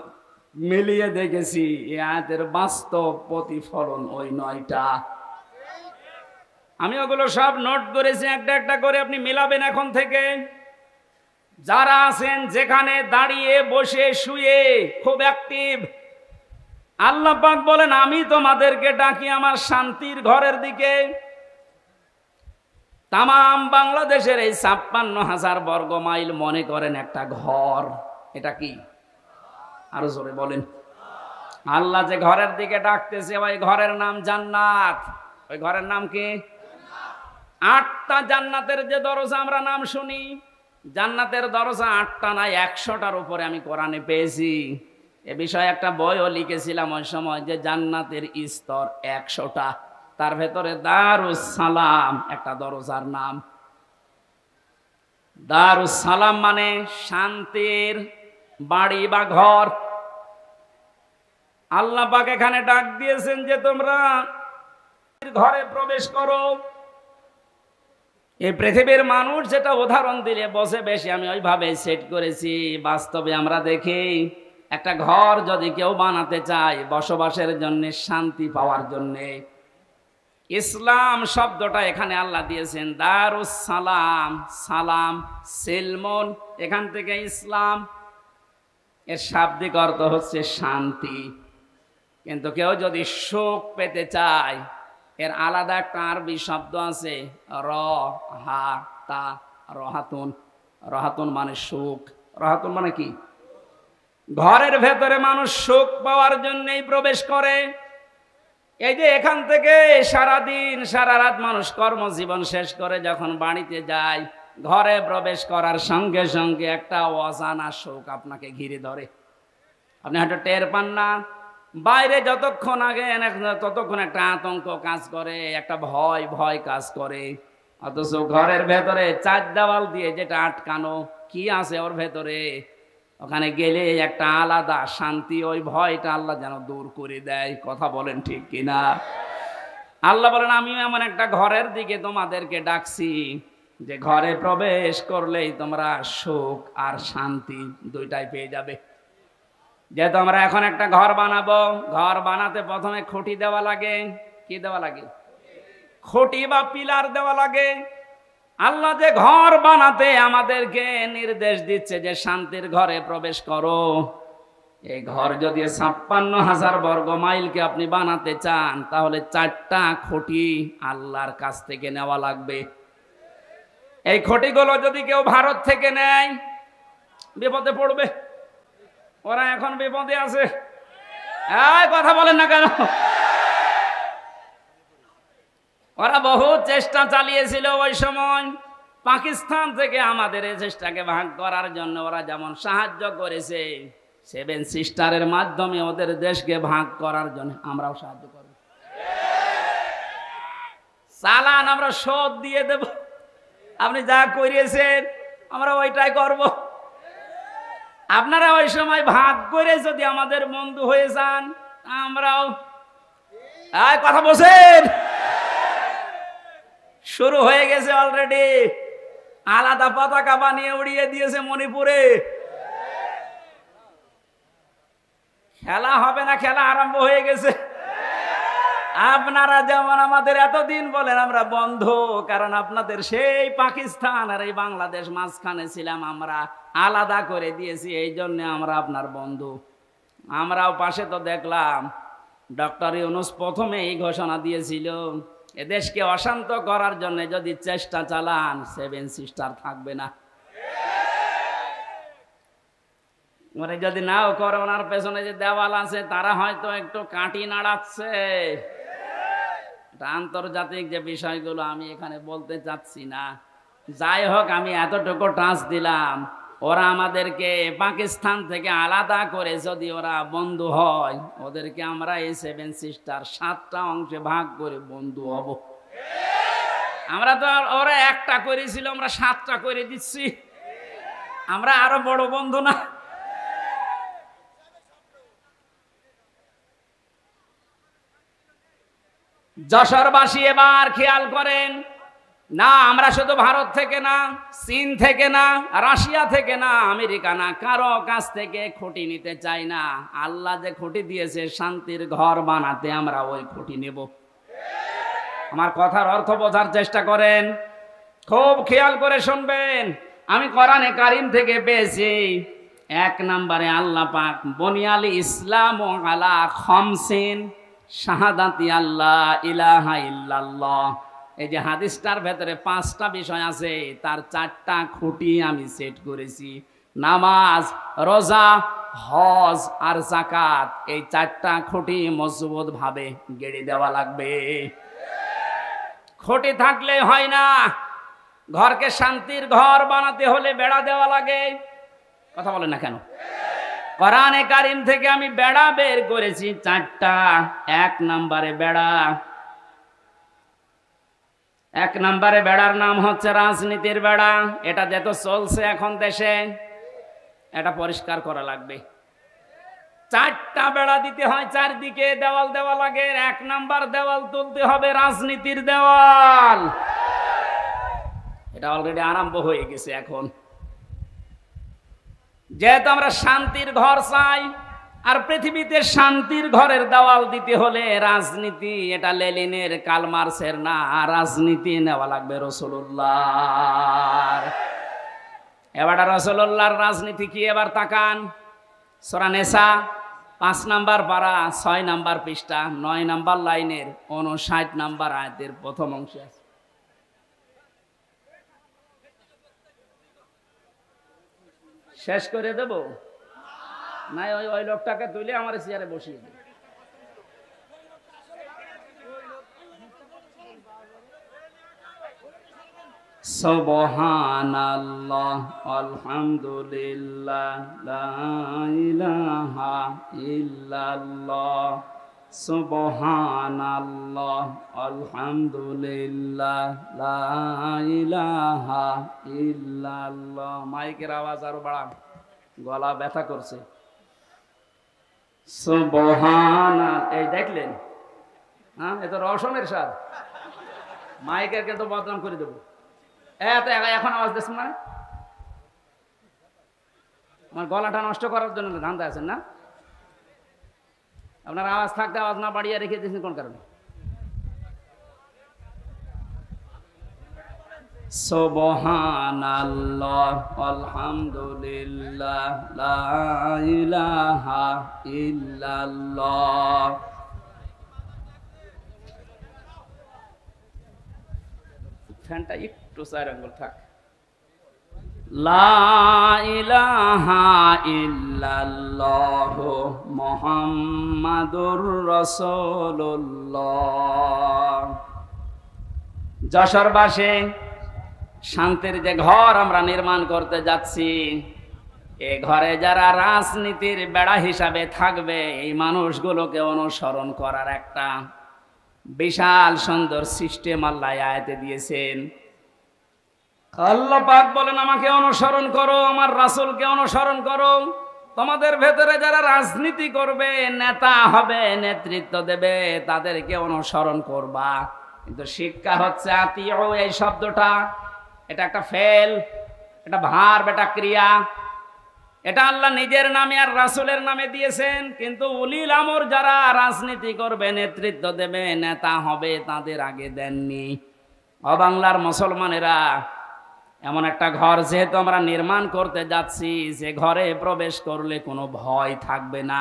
মিলিয়ে দেখেছি এই আয়াতের বাস্তব প্রতিফলন ওই 9টা। আমি ওগুলো সব নোট করেছি, একটা একটা করে আপনি মিলাবেন এখন থেকে। যারা আছেন যেখানে দাঁড়িয়ে বসে শুয়ে খুব অ্যাক্টিভ, আল্লাহ পাক বলেন আমি তোমাদেরকে ডাকি আমার শান্তির ঘরের দিকে। তামাম বাংলাদেশের এই 56,000 বর্গ মাইল মনে করেন একটা ঘর। এটা কি? আরো জোরে বলেন। আল্লাহ যে ঘরের দিকে ডাকতেছে ওই ঘরের নাম জান্নাত। ওই ঘরের নাম কি? 8টা জান্নাতের যে দরজা আমরা নাম শুনি, জান্নাতের দরজা 8টা না 100টার উপরে আমি কোরআনে পেয়েছি। এ বিষয়ে একটা বইও লিখেছিলাম ওই সময়, যে জান্নাতের স্তর 100টা, তার ভেতরে দারুস সালাম একটা দরজার নাম। দারুস সালাম মানে শান্তির বাড়ি বা ঘর। আল্লাহ পাক এখানে ডাক দিয়েছেন যে তোমরা ঘরে প্রবেশ করো। এই পৃথিবীর মানুষ যেটা উদাহরণ দিলে বসে বেশি আমি ওইভাবে সেট করেছি। বাস্তবে আমরা দেখি একটা ঘর যদি কেউ বানাতে চায় বসবাসের জন্য, শান্তি পাওয়ার জন্য, ইসলাম শব্দটা এখানে আল্লাহ দিয়েছেন দারুস সালাম। সালাম সিলমুন, এখান থেকে ইসলাম, এর শাব্দিক অর্থ হচ্ছে শান্তি। কিন্তু কেউ যদি সুখ পেতে চায়, এর আলাদা একটা আরবি শব্দ আছে রহাতা, রহাতুন। রহাতুন মানে সুখ। রহাতুন মানে কি? ঘরের ভেতরে মানুষ সুখ পাওয়ার জন্যই প্রবেশ করে। এই যে এখান থেকে সারাদিন সারা রাত মানুষ কর্মজীবন শেষ করে যখন বাড়িতে যায়, ঘরে প্রবেশ করার সঙ্গে সঙ্গে একটা অজানা সুখ আপনাকে ঘিরে ধরে। আপনি হয়তো টের পান না, বাইরে যতক্ষণ আগে ততক্ষণ একটা আতঙ্ক কাজ করে, একটা ভয় ভয় কাজ করে। অথচ ঘরের ভেতরে 4 দেওয়াল দিয়ে যেটা আটকানো, কি আছে ওর ভেতরে, ওখানে গেলে একটা আলাদা শান্তি, ওই ভয়টা আল্লাহ যেন দূর করে দেয়। কথা বলেন ঠিক কিনা? আল্লাহ বলেন আমিও এমন একটা ঘরের দিকে তোমাদেরকে ডাকছি, যে ঘরে প্রবেশ করলেই তোমরা সুখ আর শান্তি দুইটাই পেয়ে যাবে। যেহেতু আমরা এখন একটা ঘর বানাবো, ঘর বানাতে প্রথমে খুঁটি দেওয়া লাগে। কি দেওয়া লাগে? খুঁটি বা পিলার দেওয়া লাগে। আল্লাহ যে ঘর বানাতে আমাদেরকে নির্দেশ দিচ্ছে যে শান্তির ঘরে প্রবেশ করো, এই ঘর যদি 56,000 বর্গ মাইলকে আপনি বানাতে চান, তাহলে 4টা খুঁটি আল্লাহর কাছ থেকে নেওয়া লাগবে। এই খুঁটিগুলো যদি কেউ ভারত থেকে নেয়, বিপদে পড়বে। ওরা এখন বিপদে আছে। কথা বলেন না কেন? ওরা বহু চেষ্টা চালিয়েছিল ওই সময় পাকিস্তান থেকে আমাদের এই চেষ্টাকে ভাগ করার জন্য। ওরা যেমন সাহায্য করেছে 7 সিস্টারের মাধ্যমে ওদের দেশকে ভাগ করার জন্য, আমরাও সাহায্য করব। চালান আমরা শোধ দিয়ে দেব। আপনি যা করিয়েছেন আমরা ওইটাই করব। আপনারা ওই সময় ভাগ করে যদি আমাদের বন্ধু হয়ে যান, আমরাও কথা বলছেন। শুরু হয়ে গেছে অলরেডি। আলাদা পতাকা বানিয়ে উড়িয়ে দিয়েছে মণিপুরে। খেলা হবে না, খেলা আরম্ভ হয়ে গেছে। আপনারা যেমন আমাদের এতদিন বলেন আমরা বন্ধু, কারণ আপনাদের সেই পাকিস্তান আর এই বাংলাদেশ মাঝখানে ছিলাম, আমরা আলাদা করে দিয়েছি, এই জন্য আমরা আপনার বন্ধু। আমরাও পাশে তো দেখলাম ডক্টর ইউনূস প্রথমে এই ঘোষণা দিয়েছিল, এদেশকে অশান্ত করার জন্য যদি চেষ্টা চালান 7 সিস্টার থাকবে না। মানে যদি নাও করে, ওনার পেছনে যে দেওয়াল আছে তারা হয়তো একটু কাঁটি নাড়াচ্ছে। আন্তর্জাতিক যে বিষয়গুলো আমি এখানে বলতে চাচ্ছি না। যাই হোক, আমি এতটুকু টাচ দিলাম, ওরা আমাদেরকে পাকিস্তান থেকে আলাদা করে যদি ওরা বন্ধু হয়, ওদেরকে আমরা এই 7 সিস্টার 7টা অংশে ভাগ করে বন্ধু হব। আমরা তো ওরা একটা করেছিল, আমরা 7টা করে দিচ্ছি। আমরা আরো বড় বন্ধু না? যশোরবাসী এবার খেয়াল করেন, না আমরা শুধু ভারত থেকে না, চীন থেকে না, রাশিয়া থেকে না, আমেরিকা না, কারো কাছ থেকে খুঁটি নিতে চাই না। আল্লাহ যে খুঁটি দিয়েছে শান্তির ঘর বানাতে, আমরা ওই খুঁটি নেব। আমার কথার অর্থ বোঝার চেষ্টা করেন, খুব খেয়াল করে শুনবেন। আমি কোরআনে কারিম থেকে পেয়েছি, 1 নম্বরে আল্লাহ পাক বুনিয়াল ইসলাম আলা খামসিন শাহাদাতি আল্লাহ ইলাহা ইল্লাল্লাহ। এই যে হাদিসটার ভেতরে 5টা বিষয় আছে, তার 4টা খুঁটি আমি সেট করেছি। নামাজ, রোজা, হজ আর যাকাত, এই 4টা খুঁটি মজবুত ভাবে গেড়ে দেওয়া লাগবে। খুঁটি থাকলে হয় না। ঘরকে শান্তির ঘর বানাতে হলে বেড়া দেওয়া লাগে। কথা বলেন না কেন? কোরআনে কারিম থেকে আমি বেড়া বের করেছি 4টা। 1 নম্বরে বেড়া, 1 নম্বরে বেড়ার নাম হচ্ছে রাজনীতির বেড়া। এটা যেহেতু চলছে এখন দেশে, এটা পরিষ্কার করা লাগবে। 4টা বেড়া দিতে হয়, চারদিকে দেওয়াল দেওয়া লাগে। 1 নম্বর দেওয়াল তুলতে হবে রাজনীতির দেওয়াল। এটা অলরেডি আরম্ভ হয়ে গেছে এখন। যেহেতু আমরা শান্তির ঘর চাই, আর পৃথিবীতে শান্তির ঘরের দেওয়াল দিতে হলে রাজনীতি, এটা লেনিনের কার্ল মার্ক্সের না, রাজনীতি নেওয়া লাগবে রাসূলুল্লাহর। এবার রাসূলুল্লাহর রাজনীতি কি? এবার তাকান, সূরা নিসা 5 নম্বর পারা 6 নম্বর পৃষ্ঠা 9 নম্বর লাইনের 59 নম্বর আয়াতের প্রথম অংশে আছে। শেষ করে দেব না? ওই লোকটাকে তুলে আমার চেয়ারে বসিয়ে দেব। সুবহানাল্লাহ আলহামদুলিল্লাহ লা ইলাহা ইল্লাল্লাহ। সুবহানাল্লাহ আলহামদুলিল্লাহ লা ইলাহা ইল্লাল্লাহ। মাইকের আওয়াজ আরো বাড়ান, গলা ব্যথা করছে। সুবহানাল্লাহ, এই দেখলেন? হ্যাঁ, এ তো রওশনের স্বাদ। মাইকের কিন্তু বদনাম করে দেবো। এখন আওয়াজ দিচ্ছেন না? আমার গলাটা নষ্ট করার জন্য ধান্দা আছেন না? আপনার আওয়াজ থাকতে আওয়াজ না বাড়িয়ে রেখে দিয়েছেন কোন কারণে? সুবহানাল্লাহ আলহামদুলিল্লাহ লা ইলাহা ইল্লাল্লাহ। ফ্যানটা একটু 4 আঙ্গুল থাক। লা ইলাহা ইল্লাল্লাহ মুহাম্মাদুর রাসূলুল্লাহ। যশোরবাসী, শান্তির যে ঘর আমরা নির্মাণ করতে যাচ্ছি, এ ঘরে যারা রাজনীতির বেড়া হিসাবে থাকবে, এই মানুষগুলোকে অনুসরণ করার একটা বিশাল সুন্দর সিস্টেম আল্লাহ আয়াতে দিয়েছেন। আল্লাহ পাক বলেন, আমাকে অনুসরণ করো, আমার রাসূলকে অনুসরণ করো। তোমাদের ভেতরে যারা রাজনীতি করবে, নেতা হবে, নেতৃত্ব দেবে, তাদেরকে অনুসরণ করবা। কিন্তু শিক্ষা হচ্ছে আতিউ, এই শব্দটা এটা একটা ফেল, এটা ভার্ব, এটা ক্রিয়া। এটা আল্লাহ নিজের নামে আর রাসূলের নামে দিয়েছেন, কিন্তু উলিল আমর যারা রাজনীতি করবে, নেতৃত্ব দেবে, নেতা হবে, তাদের আগে দেননি। বাংলার মুসলমানেরা, এমন একটা ঘর যেহেতু আমরা নির্মাণ করতে যাচ্ছি, যে ঘরে প্রবেশ করলে কোনো ভয় থাকবে না।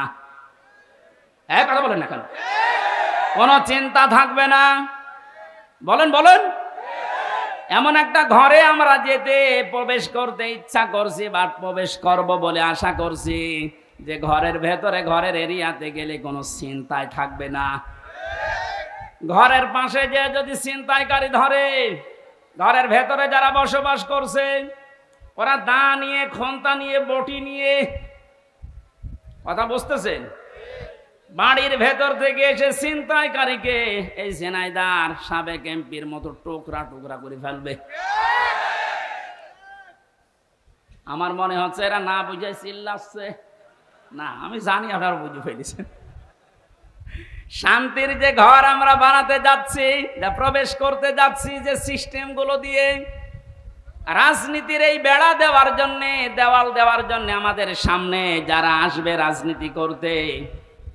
কথা বলেন না কেন? কোনো চিন্তা থাকবে না। বলেন বলেন। এমন একটা ঘরে আমরা যেতে প্রবেশ করতে ইচ্ছা করছি বা প্রবেশ করব বলে আশা করছি, যে ঘরের ভেতরে, ঘরের এরিয়াতে গেলে কোনো চিন্তায় থাকবে না। ঘরের পাশে যে যদি ছিনতাইকারী ধরে, ঘরের ভেতরে যারা বসবাস করছে, ওরা দা নিয়ে, খন্তা নিয়ে, বটি নিয়ে, কথা বুঝতেছেন, বাড়ির ভেতর থেকে এসে ছিনতাইকারীকে এই ঝিনাইদহ সাবেক এমপির মতো টুকরা টুকরা করে ফেলবে। আমার মনে হচ্ছে এরা না বুঝে চিল্লাচ্ছে। না, আমি জানি আপনারা বুঝে ফেলেছেন। শান্তির যে ঘর আমরা বানাতে যাচ্ছি, যা প্রবেশ করতে যাচ্ছি, যে সিস্টেম গুলো দিয়ে রাজনীতির এই বেড়া দেওয়ার জন্য, দেওয়াল দেওয়ার জন্য, আমাদের সামনে যারা আসবে রাজনীতি করতে,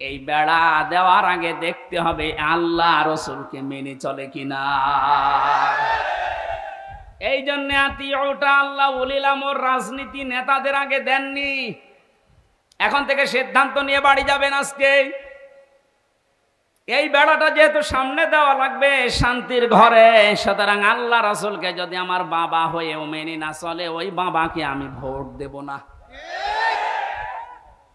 এই বেড়া দেওয়ার আগে দেখতে হবে আল্লাহ রাসূলকে মেনে চলে কিনা। এই জন্য আতিউটা আল্লাহ উলিল আমর রাজনীতি নেতাদের আগে দেননি। এখন থেকে সিদ্ধান্ত নিয়ে বাড়ি যাবেন আজকে। এই বেড়াটা যেহেতু সামনে দেওয়া লাগবে শান্তির ঘরে, সুতরাং আল্লাহ রাসূলকে যদি আমার বাবা হয়েও মেনে না চলে, ওই বাবাকে আমি ভোট দেব না।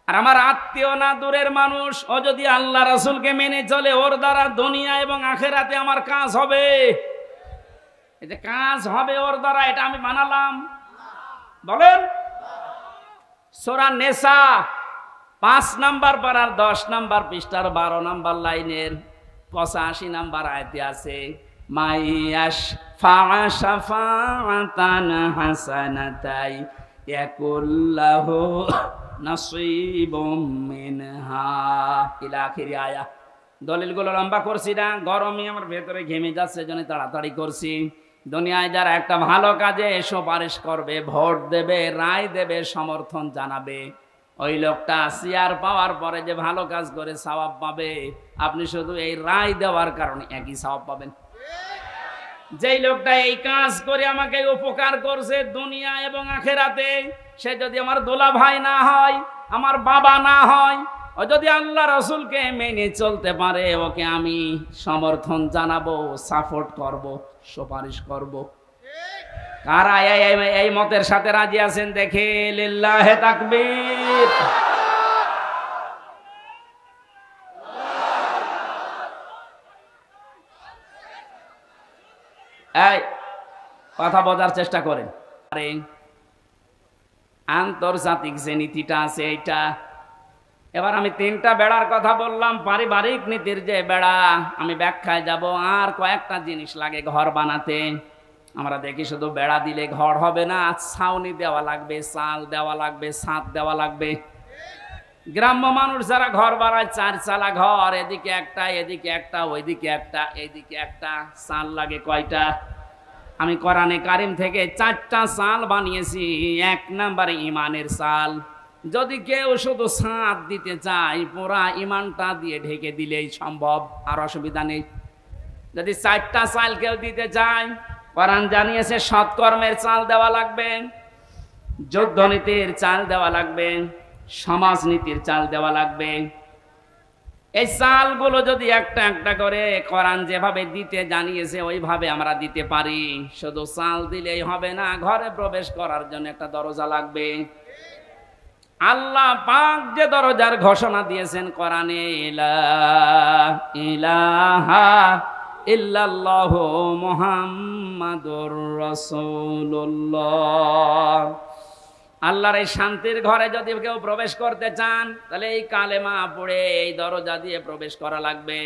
আর আমার আত্মীয় না, দূরের মানুষ, ও যদি আল্লাহ রাসূলকে মেনে চলে, ওর দ্বারা দুনিয়া এবং আখিরাতে আমার কাজ হবে। এই যে কাজ হবে ওর দ্বারা, এটা আমি বানালাম? বলেন। সূরা নিসা 5 নাম্বার পারার 10 নাম্বার পৃষ্ঠার 12 নাম্বার লাইনের 85 নাম্বার আয়াতে আছে, মাইয়াশ ফাআশাফাতান হাসানাতাই ইয়াকুল্লাহু নাসীবুম মিনহা ইলা আখির আয়া। দলিলগুলো লম্বা করছি না, গরমে আমার ভেতরে ঘেমে যাচ্ছে, জন্য তাড়াতাড়ি করছি। দুনিয়ায় যারা একটা ভালো কাজে সুপারিশ করবে, ভোট দেবে, রায় দেবে, সমর্থন জানাবে, ওই লোকটা চেয়ার পাওয়ার পরে যে ভালো কাজ করে সওয়াব পাবে, আপনি শুধু এই রায় দেওয়ার কারণে একই সওয়াব পাবেন। যেই লোকটা এই কাজ করে আমাকে উপকার করছে দুনিয়া এবং আখিরাতে, সে যদি আমার দোলা ভাই না হয়, আমার বাবা না হয়, ও যদি আল্লাহ রাসূলকে মেনে চলতে পারে, ওকে আমি সমর্থন জানাবো, সাপোর্ট করব, সুপারিশ করব। কারা এই মতের সাথে রাজি আছেন দেখে লিল্লাহে তাকবীর। এই কথা বোঝার চেষ্টা করেন। আরে আন্তর্জাতিক যে নীতিটা আছে এইটা, এবার আমি 3টা বেড়ার কথা বললাম, পারিবারিক নীতির যে বেড়া, আমি ব্যাখ্যায় যাব। আর কয়েকটা জিনিস লাগে ঘর বানাতে। আমরা দেখি শুধু বেড়া দিলে ঘর হবে না, ছাউনি দেওয়া লাগবে, চাল দেওয়া লাগবে, ছাদ দেওয়া লাগবে। গ্রাম্য মানুষ যারা ঘর বানায়, 4 চালা ঘর, এদিকে একটা, এদিকে একটা, ওইদিকে একটা, এইদিকে একটা, চাল লাগে কয়টা? আমি কোরআনে কারিম থেকে 4টা চাল বানিয়েছি। 1 নাম্বার ইমানের চাল। যদি কেউ শুধু ছাদ দিতে চায়, পুরা ইমানটা দিয়ে ঢেকে দিলেই সম্ভব, আর অসুবিধা নেই। যদি 4টা চাল কেউ দিতে চায়, কোরআন জানিয়েছে সৎকর্মের চাল দেওয়া লাগবে, যুদ্ধনীতির চাল দেওয়া লাগবে, সমাজনীতির চাল দেওয়া লাগবে। এই চালগুলো যদি একটা একটা করে কোরআন যেভাবে দিতে জানিয়েছে ওইভাবে আমরা দিতে পারি, শুধু চাল দিলেই হবে না, ঘরে প্রবেশ করার জন্য একটা দরজা লাগবে। আল্লাহ পাক যে দরজার ঘোষণা দিয়েছেন কোরআনে, লা ইলাহা ইল্লাল্লাহু মুহাম্মাদুর রাসূলুল্লাহ। আল্লাহর এই শান্তির ঘরে যদি কেউ প্রবেশ করতে চান তাহলে এই কালেমা পড়ে এই দরজা দিয়ে প্রবেশ করা লাগবে।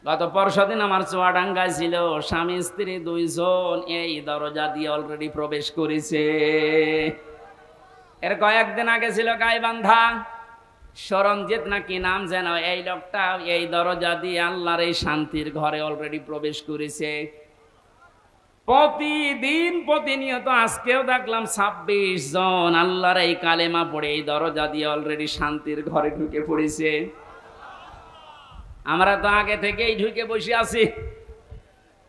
গত পরশুদিন আমার চুয়াডাঙ্গায় ছিল, স্বামী স্ত্রী দুইজন এই দরজা দিয়ে অলরেডি প্রবেশ করেছে। এর কয়েকদিন আগে ছিল গাইবান্ধা, সরঞ্জিত নাকি নাম যেন, এই লোকটা এই দরজা দিয়ে আল্লাহর এই শান্তির ঘরে অলরেডি প্রবেশ করেছে। প্রতিদিন প্রতিনিয়ত আজকেও দেখলাম 26 জন আল্লাহর এই কালেমা পড়ে এই দরজা দিয়ে অলরেডি শান্তির ঘরে ঢুকে পড়েছে। আমরা তো আগে থেকেই ঢুকে বসে আছি।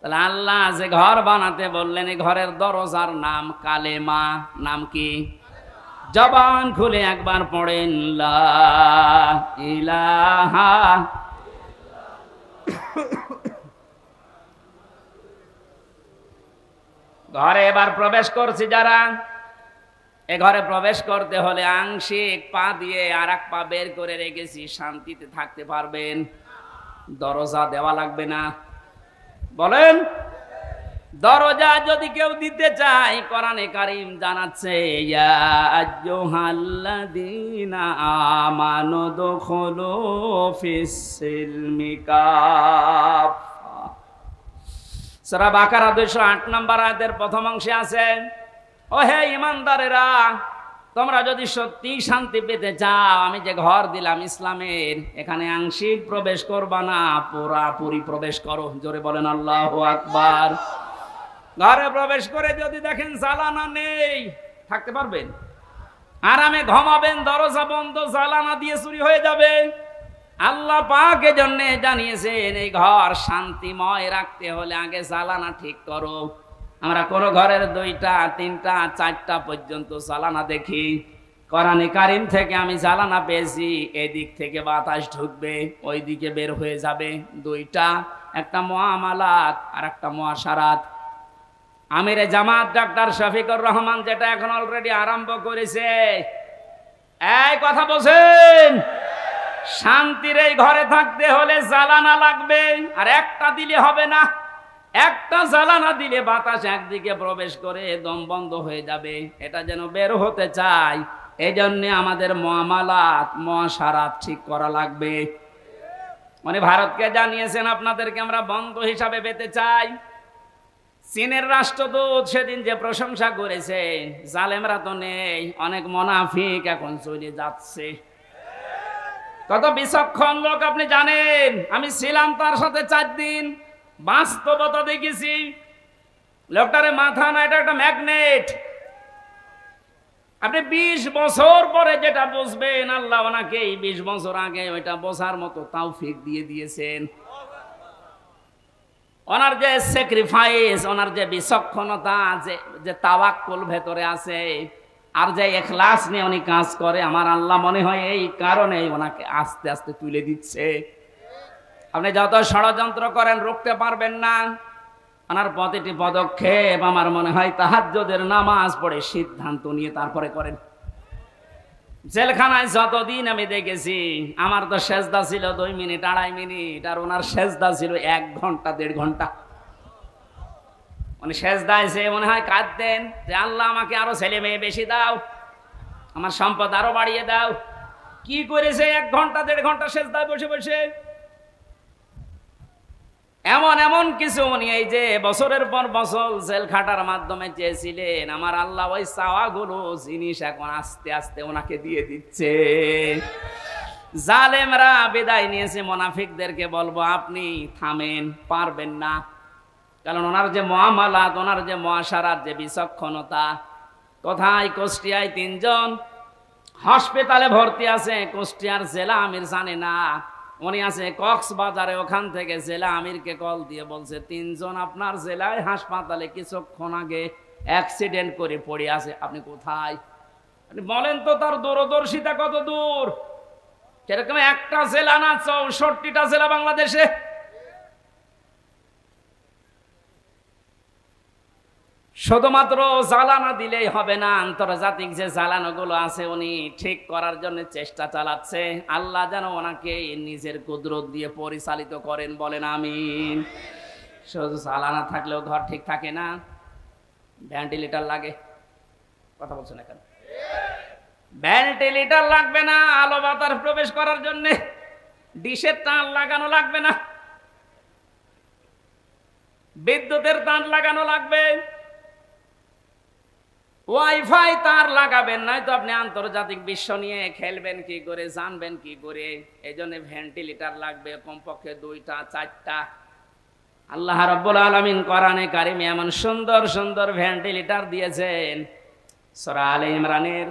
তাহলে আল্লাহ যে ঘর বানাতে বললেন, এই ঘরের দরজার নাম কালেমা। নাম কি? জবান খুলে একবার পড়েন, লা ইলাহা। ঘরে এবার প্রবেশ করছি যারা, এ ঘরে প্রবেশ করতে হলে আংশিক পা দিয়ে আর এক পা বের করে রেখেছি, শান্তিতে থাকতে পারবেন? দরজা দেওয়া লাগবে না? বলেন, দরজা যদি কেউ দিতে চায়, কোরআনে কারীম জানাচ্ছে, ইয়া আইয়ুহাল্লাযীনা আমানু দুখুলু ফিস-সিলমি কাফা। সূরা বাকারা 208 নম্বর আয়াতের প্রথম অংশে আছে, ও হে ঈমানদারেরা, তোমরা যদি সত্যি শান্তি পেতে চাও, আমি যে ঘর দিলাম ইসলামের, এখানে আংশিক প্রবেশ করবা না, পুরাপুরি প্রবেশ করো। জোরে বলেন আল্লাহু আকবার। ঘরে প্রবেশ করে যদি দেখেন জ্বালানা নেই, থাকতে পারবেন? আরামে ঘুমাবেন, দরজা বন্ধ, জ্বালানা দিয়ে চুরি হয়ে যাবে। আল্লাহ পাক এজন্য জানিয়েছেন, এই ঘর শান্তিময় রাখতে হলে আগে জ্বালানা ঠিক করো। আমরা কোন ঘরের 2টা 3টা 4টা পর্যন্ত জ্বালানা দেখি। কোরআনে কারীম থেকে আমি জ্বালানা পেয়েছি, এদিক থেকে বাতাস ঢুকবে, ওই দিকে বের হয়ে যাবে। 2টা, একটা মুআমালাত আর একটা মুআশারাত। আমিরে জামাত ডাক্তার শফিকুর রহমান যেটা এখন অলরেডি আরম্ভ করেছে, এই কথা বলছেন, শান্তির এই ঘরে থাকতে হলে জ্বালানা লাগবে, আর একটা দিলে হবে না। একটা জ্বালানা দিলে বাতাস একদিকে প্রবেশ করে দম বন্ধ হয়ে যাবে, এটা যেন বের হতে চায়, এই জন্য আমাদের মুআমালাত মুআশারাত ঠিক করা লাগবে। মানে ভারতকে জানিয়েছেন আপনাদেরকে আমরা বন্ধু হিসাবে পেতে চাই। চীনের রাষ্ট্রদূত সেদিন যে প্রশংসা করেছে, জালেমরা তো নেই, অনেক মুনাফিক এখন চলে যাচ্ছে। কত বিচক্ষণ লোক আপনি জানেন। আমি ছিলাম তার সাথে 4 দিন, বাস্তবতা দেখেছি। লোকটারে মাথা না, এটা একটা ম্যাগনেট। আপনি 20 বছর পরে যেটা বুঝবেন, আল্লাহ ওনাকে 20 বছর আগে ওইটা বোঝার মতো তৌফিক দিয়ে দিয়েছেন। ওনার যে স্যাক্রিফাইস, ওনার যে বিচক্ষণতা, যে তাওয়াক্কুল ভেতরে আছে, আর যে ইখলাস নিয়ে উনি কাজ করে, আমার আল্লাহ মনে হয় এই কারণে ওনাকে আস্তে আস্তে তুলে দিচ্ছে। আপনি যত ষড়যন্ত্র করেন রুখতে পারবেন না। ওনার প্রতিটি পদক্ষেপ আমার মনে হয় তাহাজ্জুদের নামাজ পড়ে সিদ্ধান্ত নিয়ে তারপরে করেন। জেলখানায় যতদিন আমি দেখেছি, আমার তো সেজদা ছিল 2 মিনিট 2.5 মিনিট, আর ওনার সেজদা ছিল 1 ঘন্টা 1.5 ঘন্টা। উনি সেজদায় এসে মনে হয় কাঁদতেন যে আল্লাহ আমাকে আরো ছেলে মেয়ে বেশি দাও, আমার সম্পদ আরো বাড়িয়ে দাও। কি করেছে 1 ঘন্টা 1.5 ঘন্টা সেজদায় বসে বসে। এমন এমন কিছু উনি এই যে বছরের পর বছর জেল খাটার মাধ্যমে চেয়েছিলেন, আমার আল্লাহ ওই চাওয়াগুলো জিনিস এখন আস্তে আস্তে ওনাকে দিয়ে দিচ্ছে। জালেমরা বিদায় নিয়েছে, মুনাফিকদেরকে বলবো আপনি থামেন, পারবেন না। কারণ ওনার যে মুআমালাত, ওনার যে মুআশারাত, যে বিচক্ষণতা। কোথায়? কুষ্টিয়ায় 3 জন হাসপাতালে ভর্তি আছে, কুষ্টিয়ার জেলা আমির জানে না। উনি আছে কক্সবাজারে, ওখান থেকে জেলা আমিরকে কল দিয়ে বলছে 3 জন আপনার জেলায় হাসপাতালে কিছুক্ষণ আগে অ্যাক্সিডেন্ট করে পড়ে আছে, আপনি কোথায়? আপনি বলেন তো তার দূরদর্শিতা কত দূর। সেরকম একটা জেলা না 64টা জেলা বাংলাদেশে। শুধুমাত্র জ্বালানা দিলেই হবে না, আন্তর্জাতিক যে জ্বালানোগুলো আছে উনি ঠিক করার জন্য চেষ্টা চালাচ্ছে। আল্লাহ যেন ওনাকে নিজের কুদরত দিয়ে পরিচালিত করেন, বলেন আমিন। শুধু জ্বালানা থাকলেও ঘর ঠিক থাকে না, ভেন্টিলেটর লাগে। কথা বলছেন এখন? ভেন্টিলেটর লাগবে না আলো বাতাস প্রবেশ করার জন্য, ডিশের তার লাগানো লাগবে না, বিদ্যুতের তার লাগানো লাগবে, ওয়াইফাই তার লাগাবেন, নাই তো আপনি আন্তর্জাতিক বিশ্ব নিয়ে খেলবেন কি করে, জানবেন কি করে। এই জন্য ভেন্টিলেটর লাগবে কমপক্ষে 2টা 4টা। আল্লাহ রাব্বুল আলামিন কোরআনে কারিমে এমন সুন্দর সুন্দর ভেন্টিলেটর দিয়েছেন। সূরা আলে ইমরানের